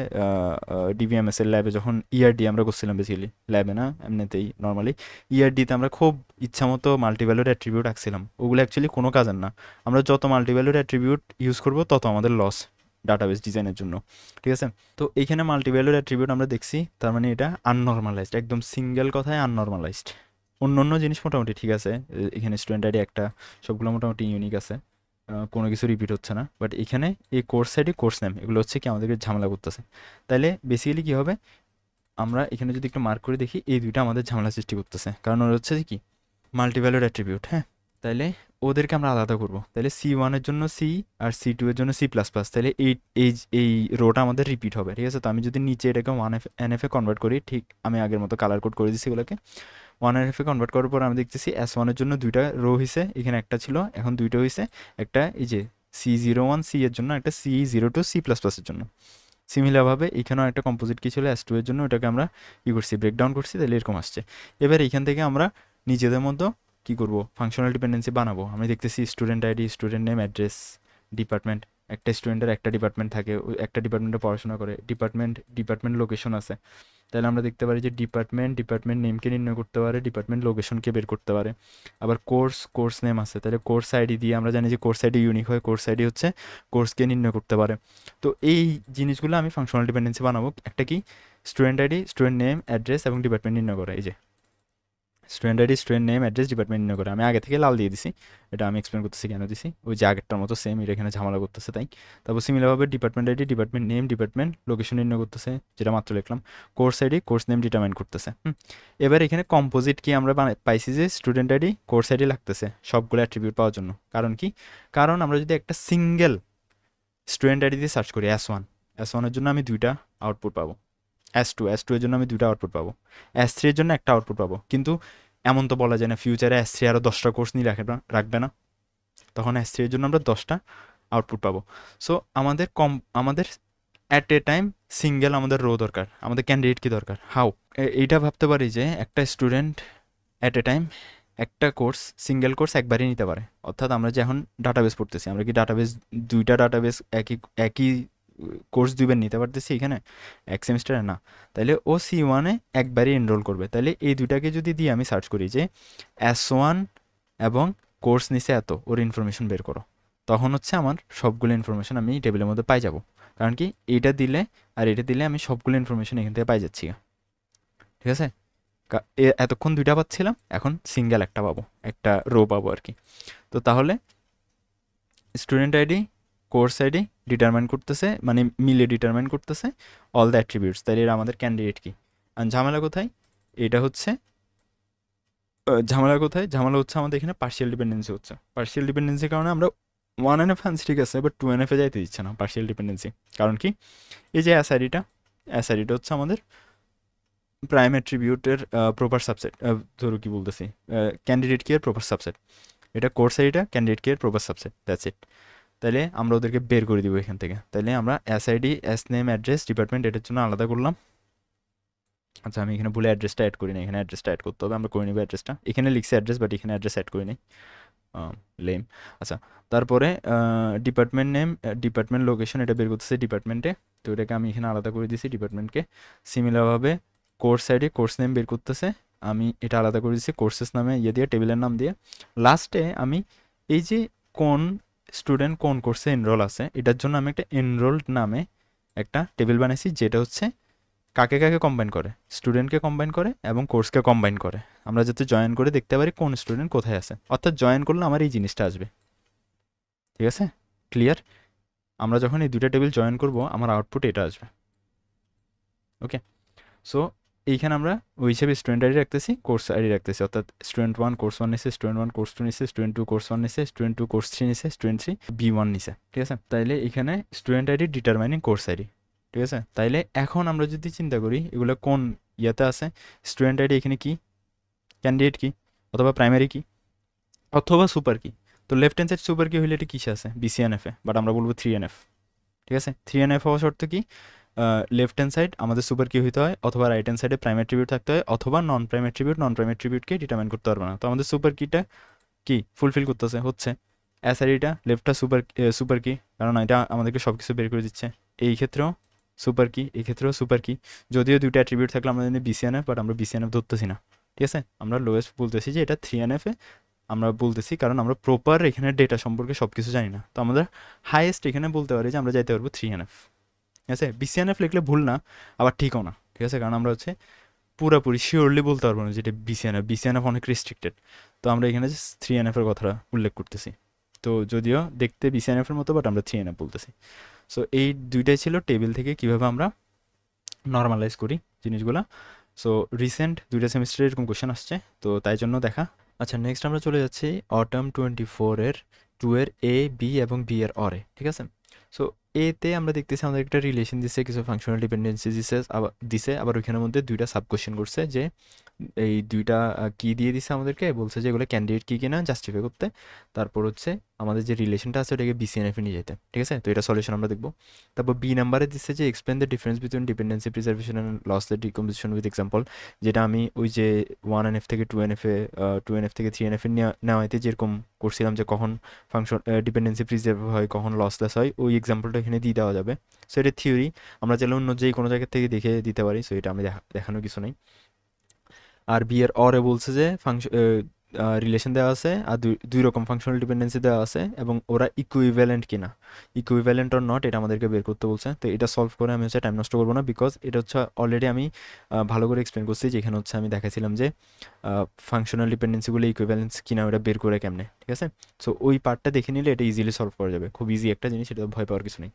ডিভিএমএস এর ল্যাবে যখন ইআরডি আমরা করছিলাম, বেসিক্যালি ল্যাবে না এমনিতেই নর্মালি, ইআরডিতে আমরা খুব ইচ্ছা মতো মাল্টিভ্যালুড অ্যাট্রিবিউট আঁকছিলাম। ওগুলো অ্যাকচুয়ালি কোনো কাজের না। আমরা যত মাল্টিভ্যালুড অ্যাট্রিবিউট ইউজ করবো তত আমাদের লস ডাটাবেস ডিজাইনের জন্য, ঠিক আছে। তো এইখানে মাল্টিভ্যালুড অ্যাট্রিবিউট আমরা দেখছি, তার মানে এটা আননর্মালাইজড, একদম সিঙ্গেল কথায় আননর্মালাইজড। অন্য অন্য জিনিস মোটামুটি ঠিক আছে, এখানে স্টুডেন্ট আইডি একটা, সবগুলো মোটামুটি ইউনিক আছে, কোনো কিছু রিপিট হচ্ছে না। বাট এখানে এই কোর্স আইডি, কোর্স নেম, এগুলো হচ্ছে কি আমাদেরকে ঝামেলা করতেছে। তাইলে বেসিক্যালি কী হবে, আমরা এখানে যদি একটু মার্ক করে দেখি, এই দুইটা আমাদের ঝামেলা সৃষ্টি করতেছে, কারণ ওরা হচ্ছে কি মাল্টিভ্যালুড অ্যাট্রিবিউট। হ্যাঁ, তাইলে ওদেরকে আমরা আলাদা করবো। তাহলে C1 জন্য C আর C2 জন্য C++, তাহলে এই রোটা আমাদের রিপিট হবে, ঠিক আছে। তো আমি যদি নিচে এটাকে 1NF কনভার্ট করি, ঠিক আমি আগের মতো কালার কোড করে দিচ্ছি এগুলোকে, 1NF কনভার্ট করার পর আমি দেখতেছি S1 জন্য দুইটা রো হয়েছে, এখানে একটা ছিল, এখন দুইটা হয়েছে, একটা এই যে C01 C এর জন্য, একটা C02 C++ এর জন্য। সিমিলারভাবে এখানেও একটা কম্পোজিট কি ছিল S2 এর জন্য, ওটাকে আমরা করছি, ব্রেকডাউন করছি, তাহলে এরকম আসছে। এবার এখান থেকে আমরা নিজেদের মধ্যে কি করব, ফাংশনাল ডিপেন্ডেন্সি বানাবো। আমি দেখতেছি student ID, student name, address, department, একটা স্টুডেন্টের একটা ডিপার্টমেন্ট থাকে, একটা ডিপার্টমেন্টে পড়াশোনা করে, ডিপার্টমেন্ট লোকেশন আছে। তাহলে আমরা দেখতে পারি যে ডিপার্টমেন্ট নেমকে নির্ণয় করতে পারে, ডিপার্টমেন্ট লোকেশনকে বের করতে পারে। আবার কোর্স নেম আছে, তাহলে কোর্স আইডি দিয়ে আমরা জানি যে কোর্স আইডি ইউনিক হয়, কোর্স আইডি হচ্ছে কোর্সকে নির্ণয় করতে পারে। তো এই জিনিসগুলো আমি ফাংশনাল ডিপেন্ডেন্সি বানাবো। একটা কি student ID, student name, address এবং ডিপার্টমেন্ট নির্ণয় করে, এই যে student ID, student name, address, department নির্ণয় করে। আমি আগে থেকে লাল দিয়ে দিছি, এটা আমি এক্সপ্লেন করতেছি কেন দিছি, ওই যে আগেরটার মতো সেম, এটা এখানে ঝামেলা করতেছে তাই। তারপর সিমিলারভাবে department ID, department name, department location নির্ণয় করতেছে, যেটা মাত্র লিখলাম। Course ID, course name determine করতেছে। এবার এখানে কম্পোজিট কি আমরা পাইছি যে স্টুডেন্ট আইডি, কোর্স আইডি লাগতেছে সবগুলো অ্যাট্রিবিউট পাওয়ার জন্য। কারণ কি, কারণ আমরা যদি একটা সিঙ্গেল স্টুডেন্ট আইডি দিয়ে সার্চ করি, S1 এর জন্য আমি দুইটা আউটপুট পাবো, S2 এর জন্য আমি দুইটা আউটপুট পাবো, S3 এর জন্য একটা আউটপুট পাবো। কিন্তু এমন তো বলা যায় না ফিউচারে S3 আরও 10টা কোর্স নিয়ে রাখবে না, তখন S3 এর জন্য আমরা 10টা আউটপুট পাবো। সো আমাদের অ্যাট এ টাইম সিঙ্গেল আমাদের রো দরকার, আমাদের ক্যান্ডিডেট কি দরকার, হাউ। এইটা ভাবতে পারি যে একটা স্টুডেন্ট অ্যাট এ টাইম একটা সিঙ্গেল কোর্স একবারই নিতে পারে। অর্থাৎ আমরা যে এখন ডাটাবেস পড়তেছি, আমরা কি দুইটা ডাটাবেস একই কোর্স দুইবার নিতে পারতেছি এখানে এক সেমিস্টারে? না। তাহলে ও C1 একবারই এনরোল করবে। তাহলে এই দুইটাকে যদি দিয়ে আমি সার্চ করি যে S1 এবং কোর্স নিচে এত, ওর ইনফরমেশন বের করো, তখন হচ্ছে আমার সবগুলো ইনফরমেশন আমি টেবিলের মধ্যে পাই যাব। কারণ কি, এইটা দিলে আর এটা দিলে আমি সবগুলো ইনফরমেশন এখান থেকে পাই যাচ্ছি, ঠিক আছে। এতক্ষণ দুইটা পাচ্ছিলাম, এখন সিঙ্গেল একটা পাবো, একটা রো পাবো আর কি। তো তাহলে student ID, course ID determine করতেছে, মানে মিলে ডিটারমাইন করতেছে অল দ্য অ্যাট্রিবিউটস। তাহলে এরা আমাদের ক্যান্ডিডেট কি। আর ঝামেলা কোথায়, এটা হচ্ছে ঝামেলা হচ্ছে আমাদের এখানে পার্শিয়াল ডিপেন্ডেন্সি হচ্ছে। পার্শিয়াল ডিপেন্ডেন্সির কারণে আমরা 1NF আনছি, ঠিক আছে, বাট 2NF যাইতে দিচ্ছে না পার্শিয়াল ডিপেন্ডেন্সি। কারণ কি, এই যে এসআইডিটা হচ্ছে আমাদের প্রাইম অ্যাট্রিবিউটের প্রপার সাবসেট, ধরো কি বলতেছি, ক্যান্ডিডেট কি এর প্রপার সাবসেট। এটা কোর্স আইডিটা ক্যান্ডিডেট কি এর প্রপার সাবসেট, দ্যাটস ইট। তাহলে আমরা ওদেরকে বের করে দিব এখান থেকে। তাহলে আমরা SID, S name, address, department এটার জন্য আলাদা করলাম। আচ্ছা, আমি এখানে ভুলে অ্যাড্রেসটা অ্যাড করি না, এখানে অ্যাড্রেসটা অ্যাড করতে হবে, আমরা করে নিব অ্যাড্রেসটা। এখানে লিখছি অ্যাড্রেস, বাট এখানে অ্যাড্রেস অ্যাড করি নাই, লেম। আচ্ছা, তারপরে ডিপার্টমেন্ট নেম, ডিপার্টমেন্ট লোকেশন, এটা বের করতেছে ডিপার্টমেন্টে, তো এটাকে আমি এখানে আলাদা করে দিয়েছি ডিপার্টমেন্টকে। সিমিলারভাবে কোর্স আইডি, কোর্স নেম বের করতেছে, আমি এটা আলাদা করে দিচ্ছি কোর্সেস নামে দিয়ে, টেবিলের নাম দিয়ে। লাস্টে আমি এই যে কোন স্টুডেন্ট কোন কোর্সে এনরোল আছে, এটার জন্য আমি একটা এনরোলড নামে একটা টেবিল বানাইছি, যেটা হচ্ছে কাকে কাকে কম্বাইন করে, স্টুডেন্টকে কম্বাইন করে এবং কোর্সকে কম্বাইন করে। আমরা যাতে জয়েন করে দেখতে পারি কোন স্টুডেন্ট কোথায় আছে, অর্থাৎ জয়েন করলে আমার এই জিনিসটা আসবে, ঠিক আছে, ক্লিয়ার। আমরা যখন এই দুইটা টেবিল জয়েন করব, আমার আউটপুট এটা আসবে। ওকে, সো এইখানে আমরা ওই হিসেবে স্টুডেন্ট আইডি রাখতেছি, কোর্স আইডি রাখতেছি, অর্থাৎ স্টুডেন্ট 1 কোর্স 1 নিছে, স্টুডেন্ট 1 কোর্স 2 নিছে, স্টুডেন্ট 2 কোর্স 1 নিছে, স্টুডেন্ট 2 কোর্স 3 নিছে, স্টুডেন্ট 3 B1 নিছে, ঠিক আছে। তাইলে এখানে student ID determining course ID, ঠিক আছে। তাইলে এখন আমরা যদি চিন্তা করি এগুলো কোন ইয়েতে আছে, স্টুডেন্ট আইডি এখানে কি, ক্যান্ডিডেট কি, অথবা প্রাইমারি কি, অথবা সুপার কি। তো left hand side super key হইলে এটা কিসে আছে, BCNF এ, বাট আমরা বলবো 3NF, ঠিক আছে। 3NF হওয়া শর্ত কি, লেফট হ্যান্ড সাইড আমাদের সুপার কি হইতে হয়, অথবা রাইট হ্যান্ড সাইডে প্রাইম অ্যাট্রিবিউট থাকতে হয়, অথবা নন প্রাইম অ্যাট্রিবিউটকে ডিটারমাইন করতে পারবে না। তো আমাদের সুপার কিটা কি ফুলফিল করতেছে হচ্ছে অ্যাসারিটা, লেফটটা সুপার কি, কারণ এটা আমাদেরকে সব কিছু বের করে দিচ্ছে। এই ক্ষেত্রেও সুপার কি, এই ক্ষেত্রেও সুপার কি, যদিও দুইটা অ্যাট্রিবিউট থাকলে আমরা জানি BCNF, বাট আমরা BCNF ধরতেছি না, ঠিক আছে। আমরা লোয়েস্ট বলতেছি যে এটা 3NF এ আমরা বলতেছি, কারণ আমরা প্রপার এখানে ডেটা সম্পর্কে সব কিছু জানি না। তো আমরা হাইয়েস্ট এখানে বলতে পারি যে আমরা যাইতে পারবো 3NF, ঠিক আছে। BCNF লিখলে ভুল না, আবার ঠিকও না, ঠিক আছে, কারণ আমরা হচ্ছে পুরোপুরি শিওরলি বলতে পারবো না যেটা BCNF অনেক রেস্ট্রিক্টেড। তো আমরা এখানে জাস্ট 3NF এর কথাটা উল্লেখ করতেছি। তো যদিও দেখতে BCNF এর মতো, বাট আমরা 3NF বলতেছি। সো এই দুইটাই ছিল টেবিল থেকে কিভাবে আমরা নর্মালাইজ করি জিনিসগুলা। সো রিসেন্ট দুইটা সেমিস্টারে এরকম কোশ্চেন আসছে, তো তাই জন্য দেখা। আচ্ছা, নেক্সট আমরা চলে যাচ্ছি অটাম 24 এর 2 এর A, B এবং B এর অরে, ঠিক আছে। সো এতে আমরা দেখতেছি আমাদের একটা রিলেশন দিছে, কিছু ফাংশনাল ডিপেন্ডেন্সি দিছে, আবার ওইখানের মধ্যে দুইটা সাব কোশ্চেন করছে, যে এই দুইটা কি দিয়ে দিছে আমাদেরকে, বলছে যে এগুলো ক্যান্ডিডেট কি কিনা জাস্টিফাই করতে, তারপর হচ্ছে আমাদের যে রিলেশনটা আছে ওটাকে BCNF এ নিয়ে যেতে, ঠিক আছে। তো এটা সলিউশন আমরা দেখবো। তারপর B নাম্বারে দিচ্ছে যে explain the difference between dependency preservation and lossless decomposition with example, যেটা আমি ওই যে 1NF থেকে 2NF এ 2NF থেকে 3NF এ নেওয়াইতে যেরকম করছিলাম, যে কখন ফাংশন ডিপেন্ডেন্সি প্রিজার্ভ হয়, কখন লসলেস হয়, ওই এক্সাম্পলটা এখানে দিয়ে দেওয়া যাবে। সো এটা থিওরি, আমরা চাইলে অন্য যে কোনো জায়গা থেকে দেখে দিতে পারি, সো এটা আমি দেখানোর কিছু নেই। আর বি এর অরে বলছে যে রিলেশন দেওয়া আছে, আর দুই রকম ফাংশনাল ডিপেন্ডেন্সি দেওয়া আছে, এবং ওরা ইকুইভ্যালেন্ট কিনা, ইকুইভ্যালেন্ট অর নট, এটা আমাদেরকে বের করতে বলছে। তো এটা সলভ করে আমি হচ্ছে টাইম নষ্ট করবো না, বিকজ এটা হচ্ছে অলরেডি আমি ভালো করে এক্সপ্লেন করছি, যেখানে হচ্ছে আমি দেখাছিলাম যে ফাংশনাল ডিপেন্ডেন্সিগুলো ইকুইভ্যালেন্স কিনা ওটা বের করে কেমনে, ঠিক আছে। সো ওই পার্টটা দেখে নিলে এটা ইজিলি সলভ করা যাবে, খুব ইজি একটা জিনিস, এটা ভয় পাওয়ার কিছু নেই।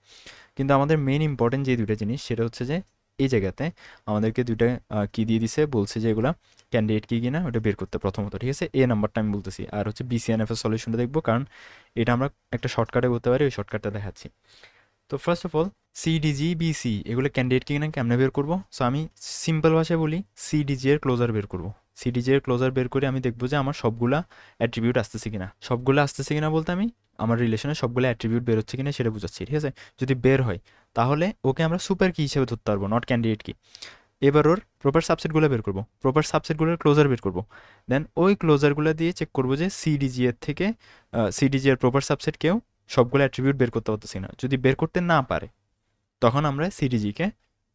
কিন্তু আমাদের মেইন ইম্পর্টেন্ট যে দুইটা জিনিস, সেটা হচ্ছে যে এই জায়গাতে আমাদেরকে দুইটা কি দিয়ে দিছে, বলছে যে এগুলা ক্যান্ডিডেট কি কিনা ওটা বের করতে প্রথমত, ঠিক আছে। এ নাম্বারটা আমি বলতেছি, আর হচ্ছে BCNF এর সলিউশনটা দেখবো, কারণ এটা আমরা একটা শর্টকাটে করতে পারি, ওই শর্টকাটটা দেখাচ্ছি। তো first of all CDG BC এগুলো ক্যান্ডিডেট কি কিনা কেমনে বের করবো। সো আমি সিম্পল ভাষায় বলি, CDG এর ক্লোজার বের করবো। CDG এর ক্লোজার বের করে আমি দেখবো যে আমার সবগুলা অ্যাট্রিবিউট আসতেছে কিনা, সবগুলো আসতেছে কিনা বলতে আমি আমার রিলেশনে সবগুলো অ্যাট্রিবিউট বের হচ্ছে কিনা সেটা বুঝাচ্ছি, ঠিক আছে। যদি বের হয় তাহলে ওকে আমরা সুপার কি হিসেবে ধরতে পারবো, নট ক্যান্ডিডেট কি। এবার ওর প্রপার সাবসেটগুলো বের করবো, প্রপার সাবসেটগুলোর ক্লোজার বের করবো, দেন ওই ক্লোজারগুলো দিয়ে চেক করবো যে CDG এর থেকে CDG এর প্রপার সাবসেট কেউ সবগুলো অ্যাট্রিবিউট বের করতে পারতেছি না। যদি বের করতে না পারে তখন আমরা CDG-কে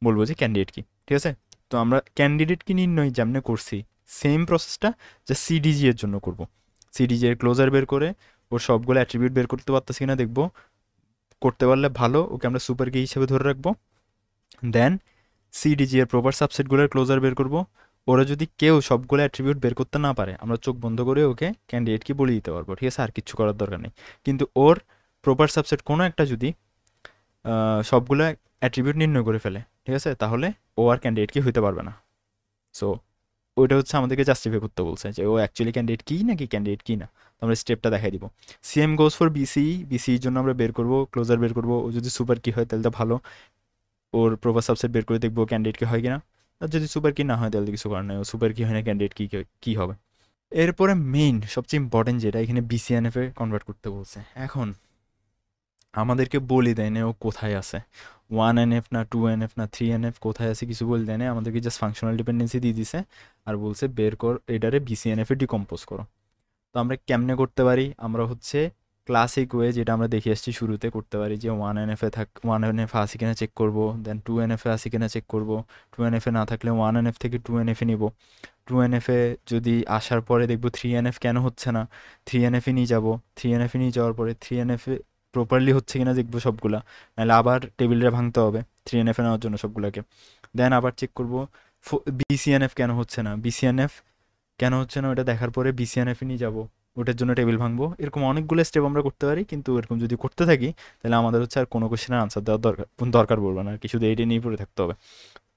বলবো যে ক্যান্ডিডেট কি, ঠিক আছে। তো আমরা ক্যান্ডিডেট কি নির্ণয় যেমন করছি, সেম প্রসেসটা যা CDG এর জন্য করব। CDG এর ক্লোজার বের করে ওর সবগুলো অ্যাট্রিবিউট বের করতে পারতেছি কিনা দেখবো, করতে পারলে ভালো, ওকে আমরা সুপার কি হিসেবে ধরে রাখবো। দেন CDG এর প্রপার সাবসেটগুলোর ক্লোজার বের করব। ওরা যদি কেউ সবগুলো অ্যাট্রিবিউট বের করতে না পারে, আমরা চোখ বন্ধ করে ওকে ক্যান্ডিডেট কি বলে দিতে পারবো, ঠিক আছে, আর কিচ্ছু করার দরকার নেই। কিন্তু ওর প্রপার সাবসেট কোনো একটা যদি সবগুলো অ্যাট্রিবিউট নির্ণয় করে ফেলে, ঠিক আছে, তাহলে ও আর ক্যান্ডিডেট কি হইতে পারবে না। সো ওইটা হচ্ছে আমাদেরকে জাস্টিফাই করতে বলছে যে ও অ্যাকচুয়ালি ক্যান্ডিডেট কি নাকি ক্যান্ডিডেট কি না। তো আমরা স্টেপটা দেখাই দিব। সেম গোজ ফর BCEর জন্য আমরা বের করবো, ক্লোজার বের করবো। ও যদি সুপার কি হয় তাহলে তো ভালো, ওর প্রপার সাবসেট বের করে দেখবো ক্যান্ডিডেট কি হয় কিনা। আর যদি সুপার কি না হয় তাহলে কিছু করার নেই, ও সুপার কি হয় না ক্যান্ডিডেট কি হবে। এরপরে মেইন সবচেয়ে ইম্পর্টেন্ট যেটা, এখানে BCNF এ কনভার্ট করতে বলছে। এখন আমাদেরকে বলে দেয় না ও কোথায় আছে, 1NF না 2NF না 3NF কোথায় আছে কিছু বলে দেয় না, আমাদেরকে জাস্ট ফাংশনাল ডিপেন্ডেন্সি দিয়ে দিছে, আর বলছে বের কর এটারে BCNF এ ডিকম্পোজ করো। তো আমরা কেমনে করতে পারি, আমরা হচ্ছে ক্লাসিক ওয়ে যেটা আমরা দেখে আসছি শুরুতে করতে পারি, যে 1NF আসি কিনা চেক করবো, দেন 2NF আসি কিনা চেক করবো, 2NF না থাকলে 1NF থেকে 2NF নিব, 2NF যদি আসার পরে দেখবো 3NF কেন হচ্ছে না, 3NF নিয়ে যাবো, 3NF নিয়ে যাওয়ার পরে 3NF প্রপারলি হচ্ছে কিনা দেখবো সবগুলা, নাহলে আবার টেবিলটা ভাঙতে হবে 3NF নেওয়ার জন্য সবগুলোকে। দেন আবার চেক করবো BCNF কেন হচ্ছে না, BCNF কেন হচ্ছে না ওটা দেখার পরে BCNF নিয়ে যাবো, ওটার জন্য টেবিল ভাঙবো। এরকম অনেকগুলো স্টেপ আমরা করতে পারি, কিন্তু এরকম যদি করতে থাকি তাহলে আমাদের হচ্ছে আর কোনো কোশ্চেনের আনসার দেওয়ার দরকার পড়বে না, আর কি, শুধু এইটা নিয়ে পড়ে থাকতে হবে।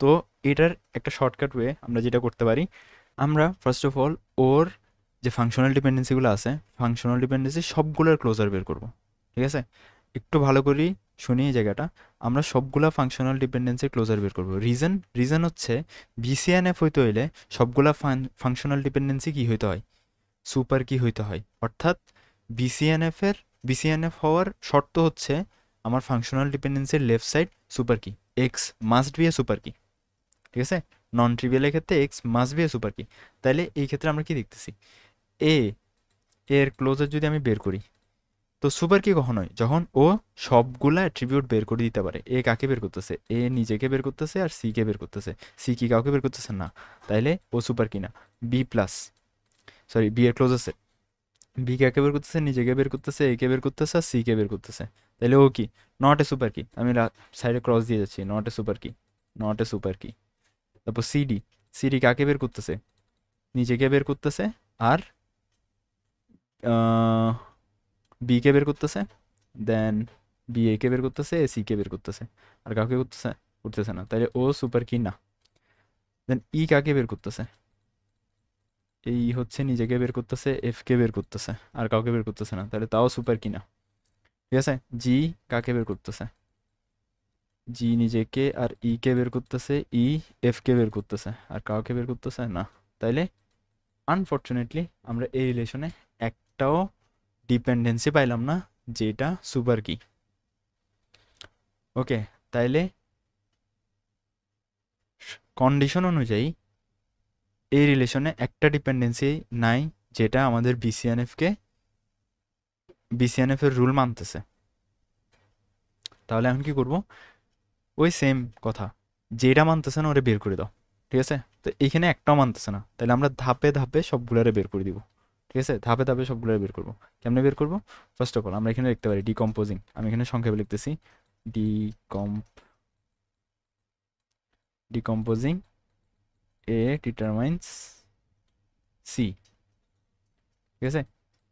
তো এটার একটা শর্টকাট ওয়ে আমরা যেটা করতে পারি, আমরা ফার্স্ট অফ অল ওর যে ফাংশনাল ডিপেন্ডেন্সিগুলো আছে, ফাংশনাল ডিপেন্ডেন্সি সবগুলোর ক্লোজার বের করবো, ঠিক আছে। একটু ভালো করি শুনি এই জায়গাটা, আমরা সবগুলা ফাংশনাল ডিপেন্ডেন্সির ক্লোজার বের করবো। রিজন হচ্ছে BCNF হইতে হইলে সবগুলা ফাংশনাল ডিপেন্ডেন্সি কি হইতে হয়, সুপার কি হইতে হয়। অর্থাৎ BCNF হওয়ার শর্ত হচ্ছে আমার functional ডিপেন্ডেন্সির left side super key, x must be a super কি, ঠিক আছে। নন ট্রিভিয়ালের ক্ষেত্রে x must be a super কি। তাহলে এই ক্ষেত্রে আমরা কি দেখতেছি, এ এর ক্লোজার যদি আমি বের করি, তো সুপার কি কখন হয়, যখন ও সবগুলা অ্যাট্রিবিউট বের করে দিতে পারে। এ কাকে বের করতেছে, এ নিজেকে বের করতেছে আর সি কে বের করতেছে, সি কি কাউকে বের করতেছে না, তাইলে ও সুপার কি না। বি প্লাস, সরি বি এর ক্লোজার সেট, বি কাকে বের করতেছে, নিজেকে বের করতেছে, এ কে বের করতেছে আর সি কে বের করতেছে, তাহলে ও কি, নট এ সুপার কি। আমি সাইডে ক্রস দিয়ে যাচ্ছি, নট এ সুপার কি, নট এ সুপার কি। তারপর সিডি, সিডি কাকে বের করতেছে, নিজেকে বের করতেছে আর বি কে বের করতেছে, দেন বি এ কে বের করতেছে, এ সি কে বের করতেছে, আর কাউকে করতেছে, করতেছে না, তাহলে ও সুপার কি না। দেন ই কাকে বের করতেছে, এই হচ্ছে নিজেকে বের করতেছে, এফ কে বের করতেছে আর কাউকে বের করতেছে না, তাহলে তাও সুপার কি না, ঠিক আছে। জি কাকে বের করতেছে, জি নিজেকে আর ই কে বের করতেছে, ই এফ কে বের করতেছে আর কাউকে বের করতেছে না, তাইলে আনফর্চুনেটলি আমরা এই রিলেশনে একটাও ডিপেন্ডেন্সি পাইলাম না যেটা সুপার কি। ওকে, তাইলে কন্ডিশন অনুযায়ী এই রিলেশনে একটা ডিপেন্ডেন্সি নাই যেটা আমাদের বিসিএনএফ এর রুল মানতেছে। তাহলে এখন কি করব, ওই সেম কথা, যেটা মানতেছে না ওরে বের করে দাও, ঠিক আছে। তো এইখানে একটাও মানতেছে না, তাহলে আমরা ধাপে ধাপে সবগুলোরে বের করে দিব, ঠিক আছে। ধাপে ধাপে সবগুলোরে বের করবো। কেমনে বের করবো, ফার্স্ট অফ অল আমরা এখানে লিখতে পারি ডিকম্পোজিং, আমি এখানে সংক্ষেপে লিখতেছি ডিকম্পোজিং এ ডিটারমাইন্স সি, ঠিক আছে।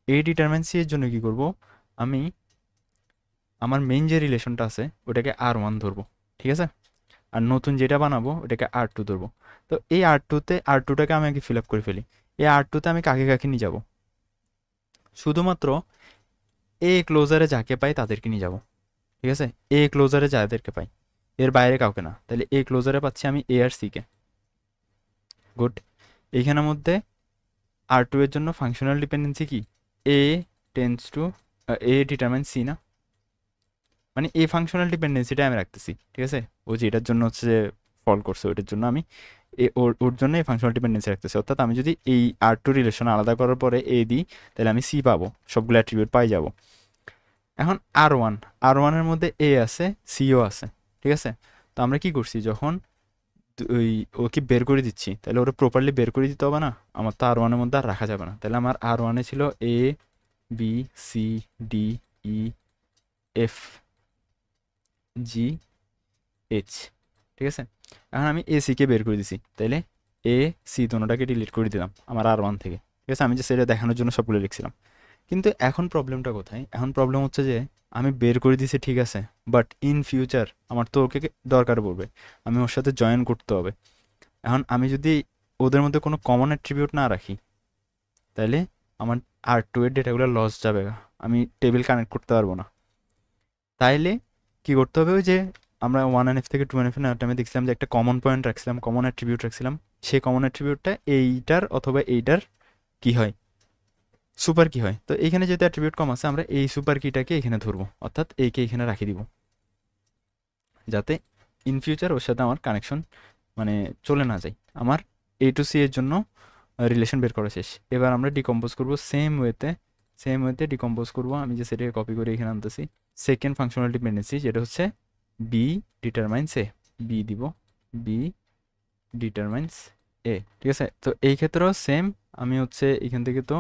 এ ডিটারমাইন্স সি এর জন্য কি করব, আমি আমার মেইন যে রিলেশনটা আছে ওটাকে R1 ধরবো, ঠিক আছে। আর নতুন যেটা বানাবো ওটাকে R2 ধরবো। তো এই R2টাকে আমি আগে ফিল আপ করে ফেলি। এই R2তে আমি কাকে কাকে নিয়ে যাবো, শুধুমাত্র এ ক্লোজারে যাকে পাই তাদেরকে নিয়ে যাবো, ঠিক আছে। এ ক্লোজারে যাদেরকে পাই, এর বাইরে কাউকে না। তাহলে এ ক্লোজারে পাচ্ছি আমি এ আর সিকে, গুড। এইখানের মধ্যে R2 এর জন্য ফাংশনাল ডিপেন্ডেন্সি কি, A tends to A determine C না, মানে এই ফাংশনাল ডিপেন্ডেন্সিটা আমি রাখতেছি, ঠিক আছে। ও যেটার জন্য হচ্ছে যে ফল করছে ওইটার জন্য আমি ওর জন্য এই ফাংশনাল ডিপেন্ডেন্সি রাখতেছি। অর্থাৎ আমি যদি এই R2 রিলেশন আলাদা করার পরে এ দিই, তাহলে আমি সি পাবো, সবগুলো অ্যাট্রিবিউট পাই যাব। এখন আর ওয়ানের মধ্যে এ আছে, সিও আছে, ঠিক আছে। তো আমরা কি করছি, যখন ওই ওকে বের করে দিচ্ছি, তাহলে ওরা প্রপারলি বের করে দিতে হবে না, আমার তো R1-এর মধ্যে আর রাখা যাবে না। তাহলে আমার R1-এ ছিল A B C D E F G H, ঠিক আছে। এখন আমি এ সিকে বের করে দিছি, তাইলে এ সি দুটোটাকে ডিলিট করে দিলাম আমার R1 থেকে, ঠিক আছে। আমি যে সেটা দেখানোর জন্য সবগুলো লিখছিলাম। কিন্তু এখন প্রবলেমটা কোথায়, এখন প্রবলেম হচ্ছে যে আমি বের করে দিছি ঠিক আছে, বাট ইন ফিউচার আমার তো ওকে দরকার পড়বে, আমি ওর সাথে জয়েন করতে হবে। এখন আমি যদি ওদের মধ্যে কোনো কমন অ্যাট্রিবিউট না রাখি, তাহলে আমার R2 এর ডেটাগুলো লস যাবে, আমি টেবিল কানেক্ট করতে পারবো না। তাইলে কি করতে হবে, ওই যে আমরা 1NF থেকে 2NF নেওয়ার টাইমে দেখছিলাম যে একটা কমন পয়েন্ট রাখছিলাম, কমন অ্যাট্রিবিউট রাখছিলাম, সেই কমন অ্যাট্রিবিউটটা এইটার অথবা এইটার কি হয়, সুপার কি হয়। তো এইখানে যেহেতু অ্যাট্রিবিউট কম আছে, আমরা এই সুপার কিটাকে এখানে ধরবো, অর্থাৎ এইকে এখানে রাখি দিব, যাতে ইন ফিউচার ওর সাথে আমার কানেকশন মানে চলে না যায়। আমার এ টু সি এর জন্য রিলেশন বের করা শেষ। এবার আমরা ডিকম্পোজ করবো সেম ওয়েতে ডিকম্পোজ করবো। আমি যে সেটাকে কপি করে এখানে আনতেছি, সেকেন্ড ফাংশনাল ডিপেন্ডেন্সি যেটা হচ্ছে বি ডিটারমাইন্স এ, বি দিব বি ডিটারমাইন্স এ, ঠিক আছে। তো এই ক্ষেত্রেও সেম, আমি হচ্ছে এখান থেকে তো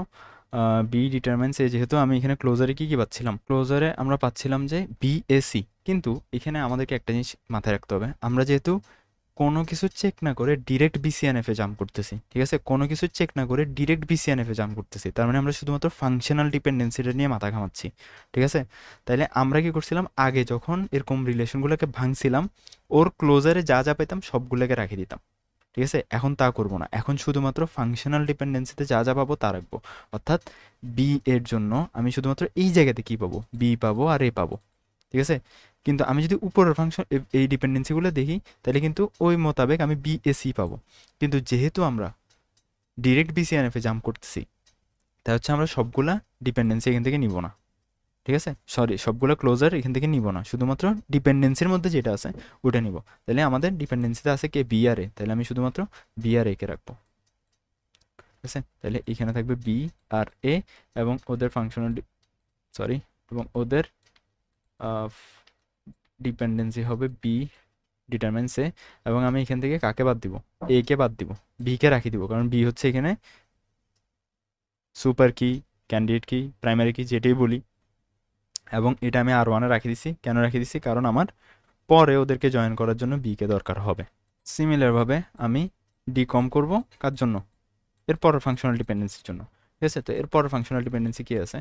বি ডিটারমাইন্স এ, যেহেতু আমি এখানে ক্লোজারে কি পাচ্ছিলাম, ক্লোজারে আমরা পাচ্ছিলাম যে বিএসি। কিন্তু এখানে আমাদেরকে একটা জিনিস মাথায় রাখতে হবে, আমরা যেহেতু কোনো কিছু চেক না করে ডিরেক্ট বিসিএনএফে জাম্প করতেছি, ঠিক আছে। কোনো কিছু চেক না করে ডিরেক্ট বিসিএনএফে জাম্প করতেছি, তার মানে আমরা শুধুমাত্র ফাংশনাল ডিপেন্ডেন্সিটা নিয়ে মাথা ঘামাচ্ছি, ঠিক আছে। তাইলে আমরা কি করছিলাম, আগে যখন এরকম রিলেশনগুলোকে ভাঙছিলাম, ওর ক্লোজারে যা যা পেতাম সবগুলোকে রাখি দিতাম, ঠিক আছে। এখন তা করবো না, এখন শুধুমাত্র ফাংশনাল ডিপেন্ডেন্সিতে যা যা পাবো তা রাখবো। অর্থাৎ বি এর জন্য আমি শুধুমাত্র এই জায়গাতে কি পাবো, বি পাবো আর এ পাবো, ঠিক আছে। কিন্তু আমি যদি উপরের ফাংশন এই ডিপেন্ডেন্সিগুলো দেখি, তাহলে কিন্তু ওই মোতাবেক আমি বি এ সি পাবো। কিন্তু যেহেতু আমরা ডিরেক্ট বিসিএনএফে জাম্প করতেছি, তাই হচ্ছে আমরা সবগুলা ডিপেন্ডেন্সি এখান থেকে নিব না, ঠিক আছে, সরি সবগুলো ক্লোজার এখান থেকে নিব না, শুধুমাত্র ডিপেন্ডেন্সির মধ্যে যেটা আছে ওটা নিব। তাহলে আমাদের ডিপেন্ডেন্সিতে আছে কে বি আর এ, তাহলে আমি শুধুমাত্র বি আর এ কে রাখবো। ঠিক আছে, তাহলে এখানে থাকবে বি আর এ এবং ওদের ফাংশনাল সরি এবং ওদের ডিপেন্ডেন্সি হবে বি ডিটারমাইন্স এ, এবং আমি এখান থেকে কাকে বাদ দিব, এ কে বাদ দিব, বি কে রাখি দিব, কারণ বি হচ্ছে এখানে সুপার কি, ক্যান্ডিডেট কি, প্রাইমারি কি যেটাই বলি। এবং এটা আমি আর ওয়ানে রাখি দিছি, কেন রাখি দিছি, কারণ আমার পরে ওদেরকে জয়েন করার জন্য বি কে দরকার হবে। সিমিলারভাবে আমি ডিকম করব কার জন্য, এর পরের ফাংশনাল ডিপেন্ডেন্সির জন্য। ঠিক আছে, তো এর পরের ফাংশনাল ডিপেন্ডেন্সি কি আছে,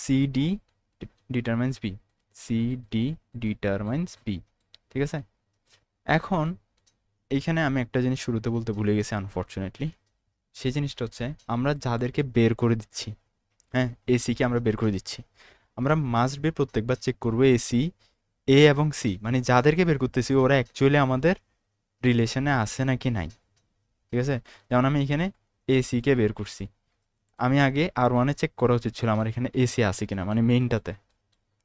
C D determines B, C D determines B. ঠিক আছে, এখন এইখানে আমি একটা জিনিস শুরুতে বলতে ভুলে গেছি আনফর্চুনেটলি, সেই জিনিসটা হচ্ছে আমরা যাদেরকে বের করে দিচ্ছি, হ্যাঁ এসিকে আমরা বের করে দিচ্ছি, আমরা মাস্ট বি প্রত্যেকবার চেক করবো এসি, এ এবং সি, মানে যাদেরকে বের করতেছি ওরা অ্যাকচুয়ালি আমাদের রিলেশনে আছে নাকি নাই। ঠিক আছে, যেমন আমি এখানে এসিকে বের করছি, আমি আগে আর ওয়ানে চেক করা উচিত ছিল আমার এখানে এসি আছে কিনা, মানে মেইনটাতে।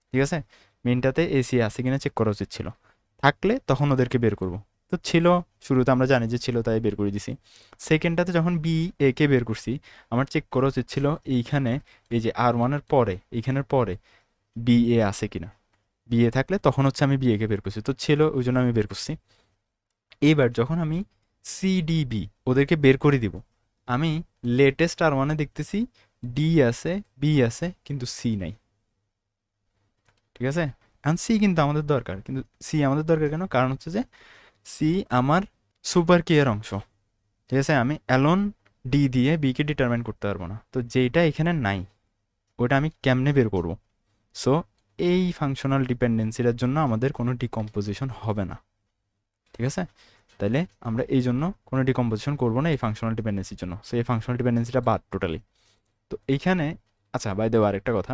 ঠিক আছে, মেইনটাতে এসি আছে কিনা চেক করা উচিত ছিল, থাকলে তখন ওদেরকে বের করব। তো ছিল, শুরুতে আমরা জানি যে ছিল তাই বের করে দিছি। সেকেন্ডটাতে যখন বি এ কে বের করছি, আমার চেক করা উচিত ছিল এইখানে, এই যে আর ওয়ানের পরে, এইখানের পরে বি এ আছে কিনা, বি এ থাকলে তখন হচ্ছে আমি বি এ কে বের করছি, তো ছিল ওই জন্য আমি বের করছি। এইবার যখন আমি সি ডি বি ওদেরকে বের করে দিব, আমি লেটেস্ট আর ওয়ানে দেখতেছি ডি আছে, বি আছে, কিন্তু সি নাই। ঠিক আছে, এখন সি কিন্তু আমাদের দরকার, কিন্তু সি আমাদের দরকার কেন, কারণ হচ্ছে যে সি আমার সুপার কি এর অংশ। ঠিক আছে, আমি অ্যালোন ডি দিয়ে বি কে ডিটারমাইন করতে পারবো না, তো যেটা এখানে নাই ওটা আমি কেমনে বের করব। সো এই ফাংশনাল ডিপেন্ডেন্সিটার জন্য আমাদের কোনো ডিকম্পোজিশন হবে না। ঠিক আছে, তাহলে আমরা এই জন্য কোনো ডিকম্পোজিশন করবো না এই ফাংশনাল ডিপেন্ডেন্সির জন্য, সো এই ফাংশনাল ডিপেন্ডেন্সিটা বাদ টোটালি। তো এইখানে আচ্ছা বাই দ্য ওয়ে আরেকটা কথা,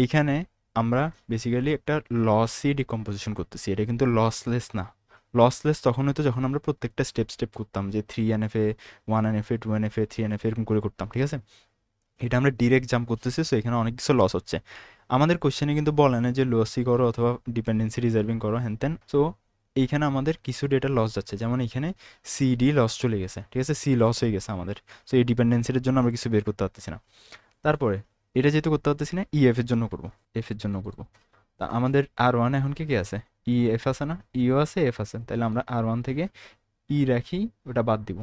এইখানে আমরা বেসিক্যালি একটা লসই ডিকম্পোজিশন করতেছি, এটা কিন্তু লসলেস না। লসলেস তখন হতো যখন আমরা প্রত্যেকটা স্টেপ স্টেপ করতাম, যে 3NF-এ 1NF-এ 2NF-এ 3NF-এ এরকম করে করতাম। ঠিক আছে, এটা আমরা ডিরেক্ট জাম্প করতেছি, সো এখানে অনেক কিছু লস হচ্ছে। আমাদের কোশ্চেনে কিন্তু বলে না যে লসই করো অথবা ডিপেন্ডেন্সি রিজার্ভিং করো হ্যান তেন। সো এইখানে আমাদের কিছু ডেটা লস যাচ্ছে, যেমন এখানে সিডি লস চলে গেছে। ঠিক আছে, সি লস হয়ে গেছে আমাদের, সো এই ডিপেন্ডেন্সির জন্য আমরা কিছু বের করতে পারতেছি না। তারপরে এটা যেহেতু করতে পারতেছি না, ইএফ এর জন্য করবো, এফ এর জন্য করবো। তা আমাদের আর ওয়ান এখন কি আছে, ই এফ আছে না, ইও আছে এফ আছে, তাহলে আমরা আর ওয়ান থেকে ই রাখি, ওটা বাদ দিব।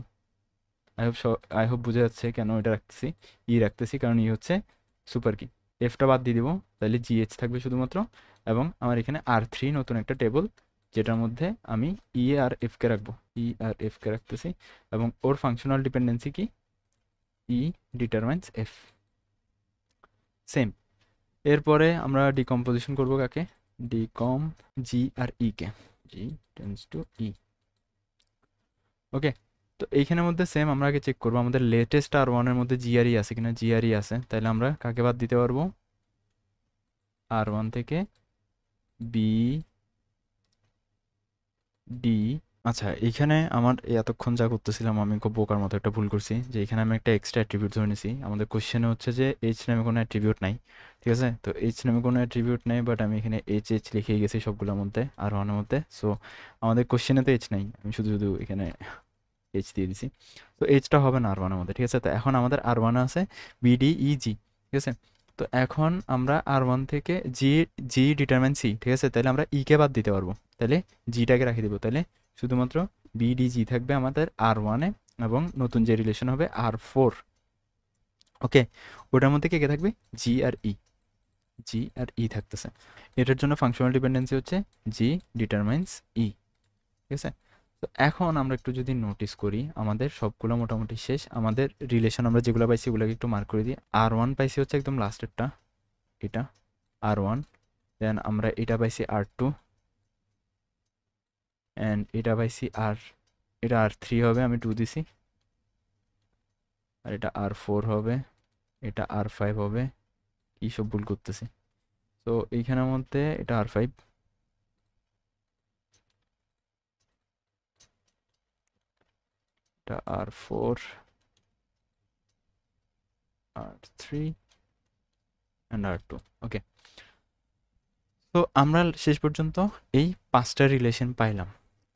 আই হোপ বুঝে যাচ্ছে কেন এটা রাখতেছি, ই রাখতেছি কারণ ই হচ্ছে সুপার কি। এফটা বাদ দিয়ে দিব, তাহলে জিএইচ থাকবে শুধুমাত্র, এবং আমার এখানে আর3 নতুন একটা টেবল, যেটার মধ্যে আমি ই আর এফ কে রাখবো, ই আর এফ কে রাখতেছি, এবং ওর ফাংশনাল ডিপেন্ডেন্সি কি, ই ডিটারমাইন্স এফ। সেম, এরপরে আমরা ডিকম্পোজিশন করব কাকে, ডিকম জি আর ই কে, জি টেন্স টু ই। ওকে, তো এইখানের মধ্যে সেম আমরা আগে চেক করবো আমাদের লেটেস্ট আর ওয়ানের মধ্যে জিআরই আছে কিনা, জিআরই আছে, তাহলে আমরা কাকে বাদ দিতে পারবো, আর ওয়ান থেকে বি ডি। আচ্ছা, এইখানে আমার এতক্ষণ যা করতেছিলাম আমি খুব বোকার মতো একটা ভুল করছি, যে এখানে আমি একটা এক্সট্রা অ্যাট্রিবিউট ধরে নিছি। আমাদের কোশ্চেনে হচ্ছে যে এইচ নামে কোনো অ্যাট্রিবিউট নাই। ঠিক আছে, তো এইচ নামে কোনো অ্যাট্রিবিউট নেই, বাট আমি এখানে এইচ এইচ লিখেই গেছি সবগুলোর মধ্যে আর ওয়ানের মধ্যে। সো আমাদের কোশ্চেনে তো এইচ নাই, আমি শুধু শুধু এখানে এইচ দিয়ে দিছি, তো এইচটা হবে না আর ওয়ানের মধ্যে। ঠিক আছে, তো এখন আমাদের আর ওয়ানে আছে বিডিইজি। ঠিক আছে, তো এখন আমরা আর ওয়ান থেকে জি, জি ডিটারমাইন সি। ঠিক আছে, তাহলে আমরা ই কে বাদ দিতে পারবো, তাহলে জিটাকে রাখি দেবো, তাহলে শুধুমাত্র বিডিজি থাকবে আমাদের আর ওয়ানে, এবং নতুন যে রিলেশন হবে আর4। ওকে, ওটার মধ্যে কে কে থাকবে, জি আর ই, জি আর ই থাকতেছে। এটার জন্য ফাংশনাল ডিপেন্ডেন্সি হচ্ছে জি ডিটারমাইন্স ই। ঠিক আছে, তো এখন আমরা একটু যদি নোটিস করি, আমাদের সবগুলো মোটামুটি শেষ। আমাদের রিলেশন আমরা যেগুলো পাইছি ওগুলোকে একটু মার্ক করে দিই। আর ওয়ান পাইছি হচ্ছে একদম লাস্টেরটা, এটা আর ওয়ান, দেন আমরা এটা পাইছি আর2, অ্যান্ড এটা পাইছি এটা আর3 হবে, আমি 2 দিছি, আর এটা আর4 হবে, এটা আর5 হবে, কি সব ভুল করতেছি। তো এইখানের মধ্যে এটা আর5, এটা আর4, আর3, অ্যান্ড R2। ওকে, তো আমরা শেষ পর্যন্ত এই 5টা রিলেশন পাইলাম,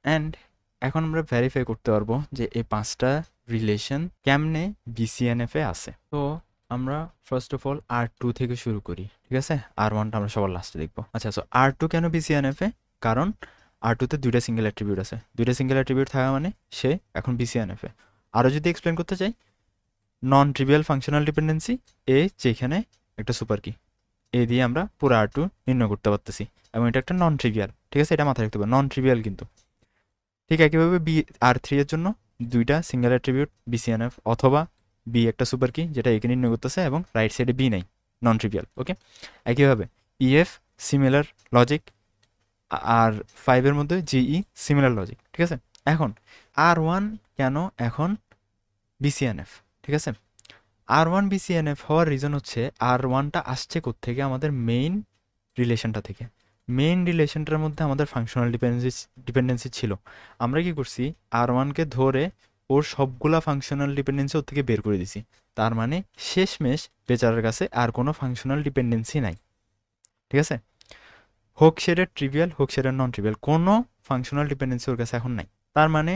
অ্যান্ড এখন আমরা ভেরিফাই করতে পারবো যে এই 5টা রিলেশন কেমনে BCNF-এ আছে। তো আমরা ফার্স্ট অফ অল R2 থেকে শুরু করি, ঠিক আছে? R1টা আমরা সবার লাস্টে দেখবো। আচ্ছা, সো R2 কেন BCNF-এ? কারণ R2-তে 2টা সিঙ্গেল অ্যাট্রিবিউট আছে, 2টা সিঙ্গেল অ্যাট্রিবিউট থাকা মানে সে এখন BCNF-এ। আরও যদি এক্সপ্লেন করতে চাই, নন ট্রিভিয়াল ফাংশনাল ডিপেন্ডেন্সি এ, যেখানে একটা সুপার কি এ দিয়ে আমরা পুরো R2 নির্ণয় করতে পারতেছি, এবং এটা একটা নন ট্রিভিয়াল, ঠিক আছে? এটা মাথায় রাখতে হবে, নন ট্রিভিয়াল কিন্তু। ঠিক একইভাবে R3 এর জন্য 2টা সিঙ্গেল অ্যাট্রিবিউট BCNF, অথবা বি একটা সুপার কি যেটা একে নির্ণয় করতেছে এবং রাইট সাইডে বি নাই, নন ট্রিভিয়াল। ওকে, একইভাবে EF সিমিলার লজিক, আর 5 এর মধ্যে GE সিমিলার লজিক, ঠিক আছে? এখন R1 কেন এখন BCNF, ঠিক আছে? R1 BCNF হওয়ার রিজন হচ্ছে R1টা আসছে কোত্থেকে? আমাদের মেইন রিলেশনটা থেকে। মেইন রিলেশনটার মধ্যে আমাদের ফাংশনাল ডিপেন্ডেন্সি ছিল। আমরা কি করছি? R1কে ধরে ওর সবগুলা ফাংশনাল ডিপেন্ডেন্সি ওর থেকে বের করে দিছি। তার মানে শেষমেশ বেচারার কাছে আর কোনো ফাংশনাল ডিপেন্ডেন্সি নাই, ঠিক আছে? হোক সেটা ট্রিভিয়াল, হোক সেটা নন ট্রিভিয়াল, কোনো ফাংশনাল ডিপেন্ডেন্সি ওর কাছে এখন নাই। তার মানে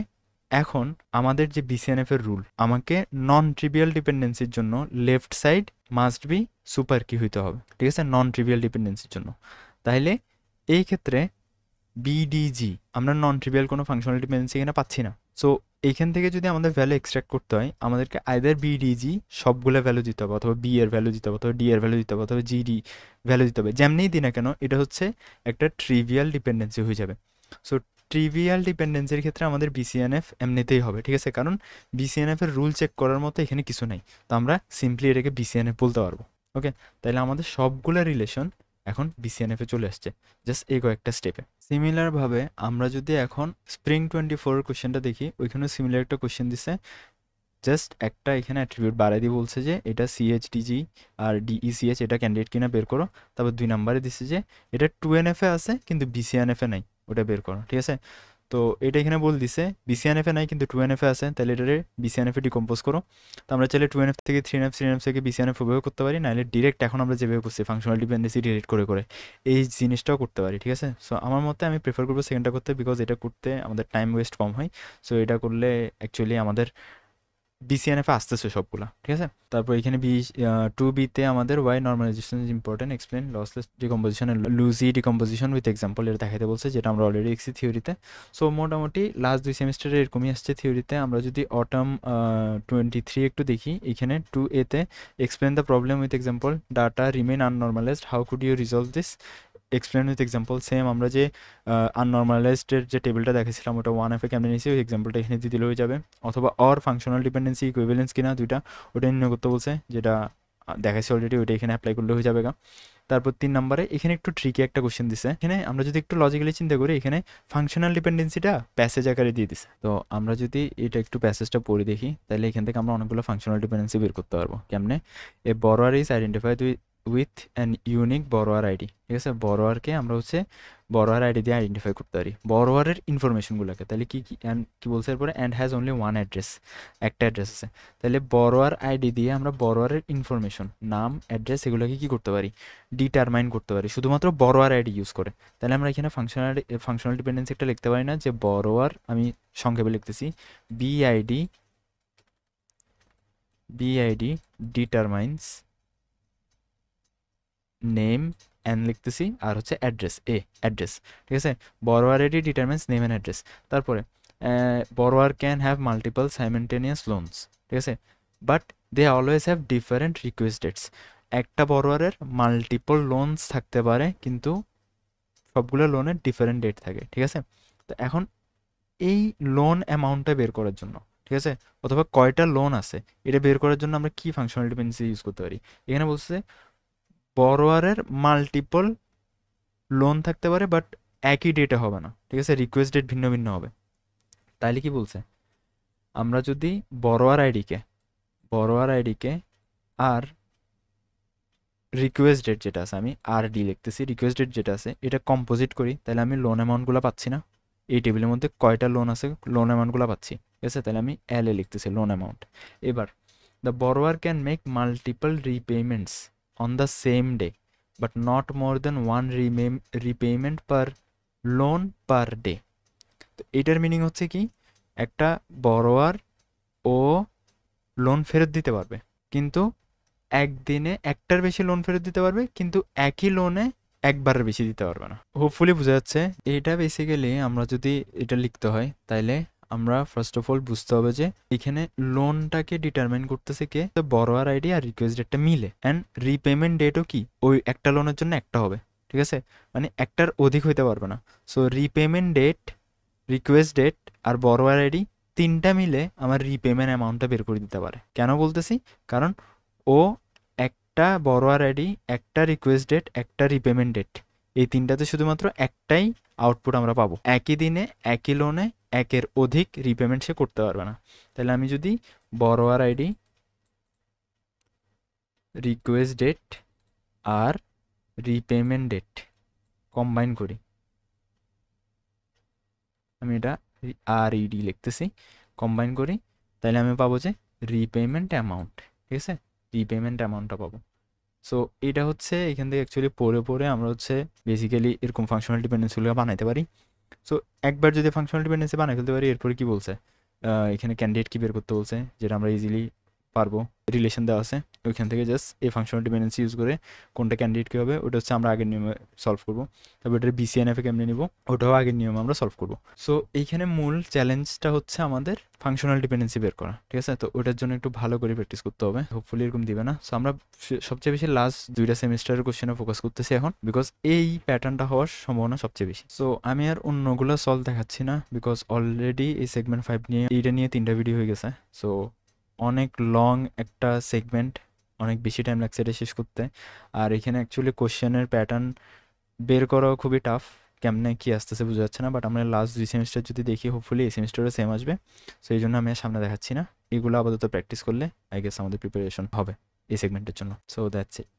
এখন আমাদের যে BCNF এর রুল, আমাকে নন ট্রিভিয়াল ডিপেন্ডেন্সির জন্য left side must be super key হইতে হবে, ঠিক আছে? নন ট্রিভিয়াল ডিপেন্ডেন্সির জন্য। তাহলে এই ক্ষেত্রে BDG আমরা নন ট্রিভিয়াল কোনো ফাংশনাল ডিপেন্ডেন্সি এখানে পাচ্ছি না। সো এইখান থেকে যদি আমাদের ভ্যালু এক্সট্রাক্ট করতে হয়, আমাদেরকে আইদার BDG সবগুলো ভ্যালু দিতে হবে, অথবা B এর ভ্যালু দিতে হবে, অথবা D এর ভ্যালু দিতে হবে, অথবা GD ভ্যালু দিতে হবে। যেমনিই দিই না কেন, এটা হচ্ছে একটা ট্রিভিয়াল ডিপেন্ডেন্সি হয়ে যাবে। সো ট্রিভিয়াল ডিপেন্ডেন্সির ক্ষেত্রে আমাদের BCNF এমনিতেই হবে, ঠিক আছে? কারণ BCNF এর রুল চেক করার মতো এখানে কিছু নাই, তো আমরা সিম্পলি এটাকে BCNF বলতে পারবো। ওকে, তাহলে আমাদের সবগুলো রিলেশন এখন BCNF-এ চলে আসছে, জাস্ট এই কয়েকটা স্টেপে। সিমিলারভাবে আমরা যদি এখন স্প্রিং 24 কোশ্চেনটা দেখি, ওইখানে সিমিলার একটা কোশ্চেন দিছে, জাস্ট একটা এখানে অ্যাট্রিবিউট বাড়াই দিয়ে বলছে যে এটা CHDG আর DECH এটা ক্যান্ডিডেট কিনা বের করো। তারপর 2 নম্বরে দিচ্ছে যে এটা 2NF-এ আছে কিন্তু BCNF-এ নাই, ওটা বের করো, ঠিক আছে? তো এটা এখানে বল দিছে BCNF-এ নাই কিন্তু 2NF-এ আছে, তাহলে এটারে BCNF-এ ডিকম্পোজ করো। তো আমরা চাইলে 2NF থেকে 3NF, 3NF থেকে BCNF উপয়োগ করতে পারি, নাহলে ডিরেক্ট এখন আমরা যেভাবে করছি ফাংশনাল ডিপেন্ডেন্সি ডিলিট করে করে এই জিনিসটাও করতে পারি, ঠিক আছে? সো আমার মতে আমি প্রেফার করবো সেকেন্ডটা করতে, বিকজ এটা করতে আমাদের টাইম ওয়েস্ট কম হয়। সো এটা করলে অ্যাকচুয়ালি আমাদের BCNF-এ আসতেছে সবগুলা, ঠিক আছে? তারপর এখানে 2B-তে আমাদের why normalisation is important, explain lossless decomposition and lossy decomposition with example, এটা দেখাইতে বলছে, যেটা আমরা অলরেডি দেখছি থিওরিতে। সো মোটামুটি লাস্ট 2 সেমিস্টারে এরকমই আসছে থিওরিতে। আমরা যদি অটাম 23 একটু দেখি, এখানে 2A-তে explain the problem with example, data remain unnormalised, how could you resolve this, explain with example. Same আমরা যে আননর্মালাইজডের যে টেবিলটা দেখেছিলাম ওটা 1F-এ কেমনে নিয়েছি, ওই এক্সাম্পলটা এখানে দিয়ে দিলে হয়ে যাবে। অথবা অর ফাংশনাল ডিপেন্ডেন্সি ইকুইভ্যালেন্স কিনা দুইটা, ওটা নির্ণয় করতে বলছে, যেটা দেখাইছি অলরেডি, ওইটা এখানে অ্যাপ্লাই করলে হয়ে যাবে গা। তারপর 3 নম্বরে এখানে একটু ট্রিকি একটা কোশ্চেন দিছে। এখানে আমরা যদি একটু লজিক্যালি চিন্তা করি, এখানে ফাংশনাল ডিপেন্ডেন্সিটা প্যাসেজ আকারে দিয়ে দিছে। তো আমরা যদি এটা একটু প্যাসেজটা পড়ে দেখি, তাহলে এখান থেকে আমরা অনেকগুলো ফাংশনাল ডিপেন্ডেন্সি বের করতে পারবো। কেমনে? A borrower is identified with an unique borrower ID, ঠিক আছে? বরোয়ারকে আমরা হচ্ছে বরোয়ার আইডি দিয়ে আইডেন্টিফাই করতে পারি, বরোয়ারের ইনফরমেশনগুলোকে। তাহলে কি কি কি বলছে এরপরে? And has only one address, একটা অ্যাড্রেস আছে। তাহলে বরোয়ার আইডি দিয়ে আমরা বরোয়ারের ইনফরমেশন, নাম, অ্যাড্রেস, এগুলোকে কি করতে পারি? ডিটারমাইন করতে পারি শুধুমাত্র বরোয়ার আইডি ইউজ করে। তাহলে আমরা এখানে ফাংশনাল ডিপেন্ডেন্সি একটা লিখতে পারি না, যে বরোয়ার, আমি সংক্ষেপে লিখতেছি, বিআইডি ডিটারমাইন্স নেম অ্যান্ড লিখতেছি, আর হচ্ছে অ্যাড্রেস, অ্যাড্রেস, ঠিক আছে? Borrower ID determines name and address. তারপরে borrower can have multiple simultaneous loans, ঠিক আছে? But they always have different request dates. একটা বরোয়ারের মাল্টিপল লোনস থাকতে পারে, কিন্তু সবগুলো লোনের ডিফারেন্ট ডেট থাকে, ঠিক আছে? তো এখন এই লোন অ্যামাউন্টটা বের করার জন্য, ঠিক আছে, অথবা কয়টা লোন আছে এটা বের করার জন্য আমরা কি ফাংশনাল ডিপেন্ডেন্সি ইউজ করতে পারি? এখানে বলছে বরোয়ারের মাল্টিপল লোন থাকতে পারে, বাট একই ডেটে হবে না, ঠিক আছে? রিকোয়েস্ট ডেট ভিন্ন ভিন্ন হবে। তাইলে কি বলছে? আমরা যদি বরোয়ার আইডিকে আর রিকোয়েস্ট ডেট যেটা আছে, আমি আর ডি লিখতেছি, রিকোয়েস্ট ডেট যেটা আছে এটা কম্পোজিট করি, তাহলে আমি লোন অ্যামাউন্টগুলো পাচ্ছি না? এই টেবিলের মধ্যে কয়টা লোন আছে, লোন অ্যামাউন্টগুলো পাচ্ছি, ঠিক আছে? তাহলে আমি এল এ লিখতেছি লোন অ্যামাউন্ট। এবার the borrower can make multiple repayments on the same day but not more than one repayment per loan per day. তো এটার মিনিং হচ্ছে কি, একটা বড়োয়ার ও লোন ফেরত দিতে পারবে, কিন্তু একদিনে একটার বেশি লোন ফেরত দিতে পারবে, কিন্তু একই লোনে একবারের বেশি দিতে পারবে না। হোপফুলি বোঝা যাচ্ছে। এটা বেসিক্যালি আমরা যদি এটা লিখতে হয় তাইলে আমরা ফার্স্ট অফ অল বুঝতে হবে যে এখানে লোনটাকে ডিটারমাইন করতেছে কে, তো বড়োয়ার আইডি আর রিকোয়েস্ট ডেটটা মিলে, অ্যান্ড রিপেমেন্ট ডেটও কি ওই একটা লোনের জন্য একটা হবে, ঠিক আছে, মানে একটার অধিক হইতে পারবে না। So repayment date, request date আর বড়োয়ার আইডি তিনটা মিলে আমার রিপেমেন্ট অ্যামাউন্টটা বের করে দিতে পারে। কেন বলতেছি, কারণ ও একটা বড়োয়ার আইডি, একটা রিকোয়েস্ট ডেট, একটা রিপেমেন্ট ডেট, এই তিনটাতে শুধুমাত্র একটাই আউটপুট আমরা পাবো। একই দিনে একই লোনে একের অধিক রিপেমেন্ট সে করতে পারবে না। তাহলে আমি যদি বড়োয়ার আইডি, রিকোয়েস্ট ডেট আর রিপেমেন্ট ডেট কম্বাইন করি, আমি এটা আর ইডি লিখতেছি, কম্বাইন করি, তাহলে আমি পাবো যে রিপেমেন্ট অ্যামাউন্ট, ঠিক আছে, রিপেমেন্ট অ্যামাউন্টটা পাবো। সো এটা হচ্ছে এখান থেকে অ্যাকচুয়ালি পড়ে আমরা হচ্ছে বেসিক্যালি এরকম ফাংশনাল ডিপেন্ডেন্সিগুলো বানাইতে পারি। সো একবার যদি ফাংশনাল ডিপেন্ডেন্সি বানাই ফেলতে পারি, এরপরে কি বলছে, এখানে ক্যান্ডিডেট কি বের করতে বলছে, যেটা আমরা ইজিলি পারবো, রিলেশন দেওয়া আছে, ওইখান থেকে জাস্ট এই ফাংশনাল ডিপেন্ডেন্সি ইউজ করে কোনটা ক্যান্ডিডেট কী হবে ওটা হচ্ছে আমরা আগের নিয়মে সলভ করবো। তারপর এটার বিসিএনএফে কেমনে নিব ওটাও আগের নিয়মে আমরা সলভ করবো। সো এইখানে মূল চ্যালেঞ্জটা হচ্ছে আমাদের ফাংশনাল ডিপেন্ডেন্সি বের করা, ঠিক আছে। তো ওটার জন্য একটু ভালো করে প্র্যাকটিস করতে হবে, হোপফুলি এরকম দিবে না। সো আমরা সবচেয়ে বেশি লাস্ট 2টা সেমিস্টারের কোশ্চেনে ফোকাস করতেছি এখন, বিকজ এই প্যাটার্নটা হওয়ার সম্ভাবনা সবচেয়ে বেশি। সো আমি আর অন্যগুলো সলভ দেখাচ্ছি না, বিকজ অলরেডি এই সেগমেন্ট 5 নিয়ে এইটা নিয়ে 3টা ভিডিও হয়ে গেছে। সো অনেক লং একটা সেগমেন্ট, অনেক বেশি টাইম লাগছে এটা শেষ করতে। আর এখানে অ্যাকচুয়ালি কোশ্চেনের প্যাটার্ন বের করাও খুবই টাফ, কেমনে কী আসতেছে বোঝা যাচ্ছে না। বাট আমরা লাস্ট 2 সেমিস্টার যদি দেখি, হোপফুলি এই সেমিস্টারও সেম আসবে। সো এই জন্য আমি আর সামনে দেখাচ্ছি না, এগুলো আপাতত প্র্যাকটিস করলে আই গেস আমাদের প্রিপারেশন হবে এই সেগমেন্টের জন্য। So that's it.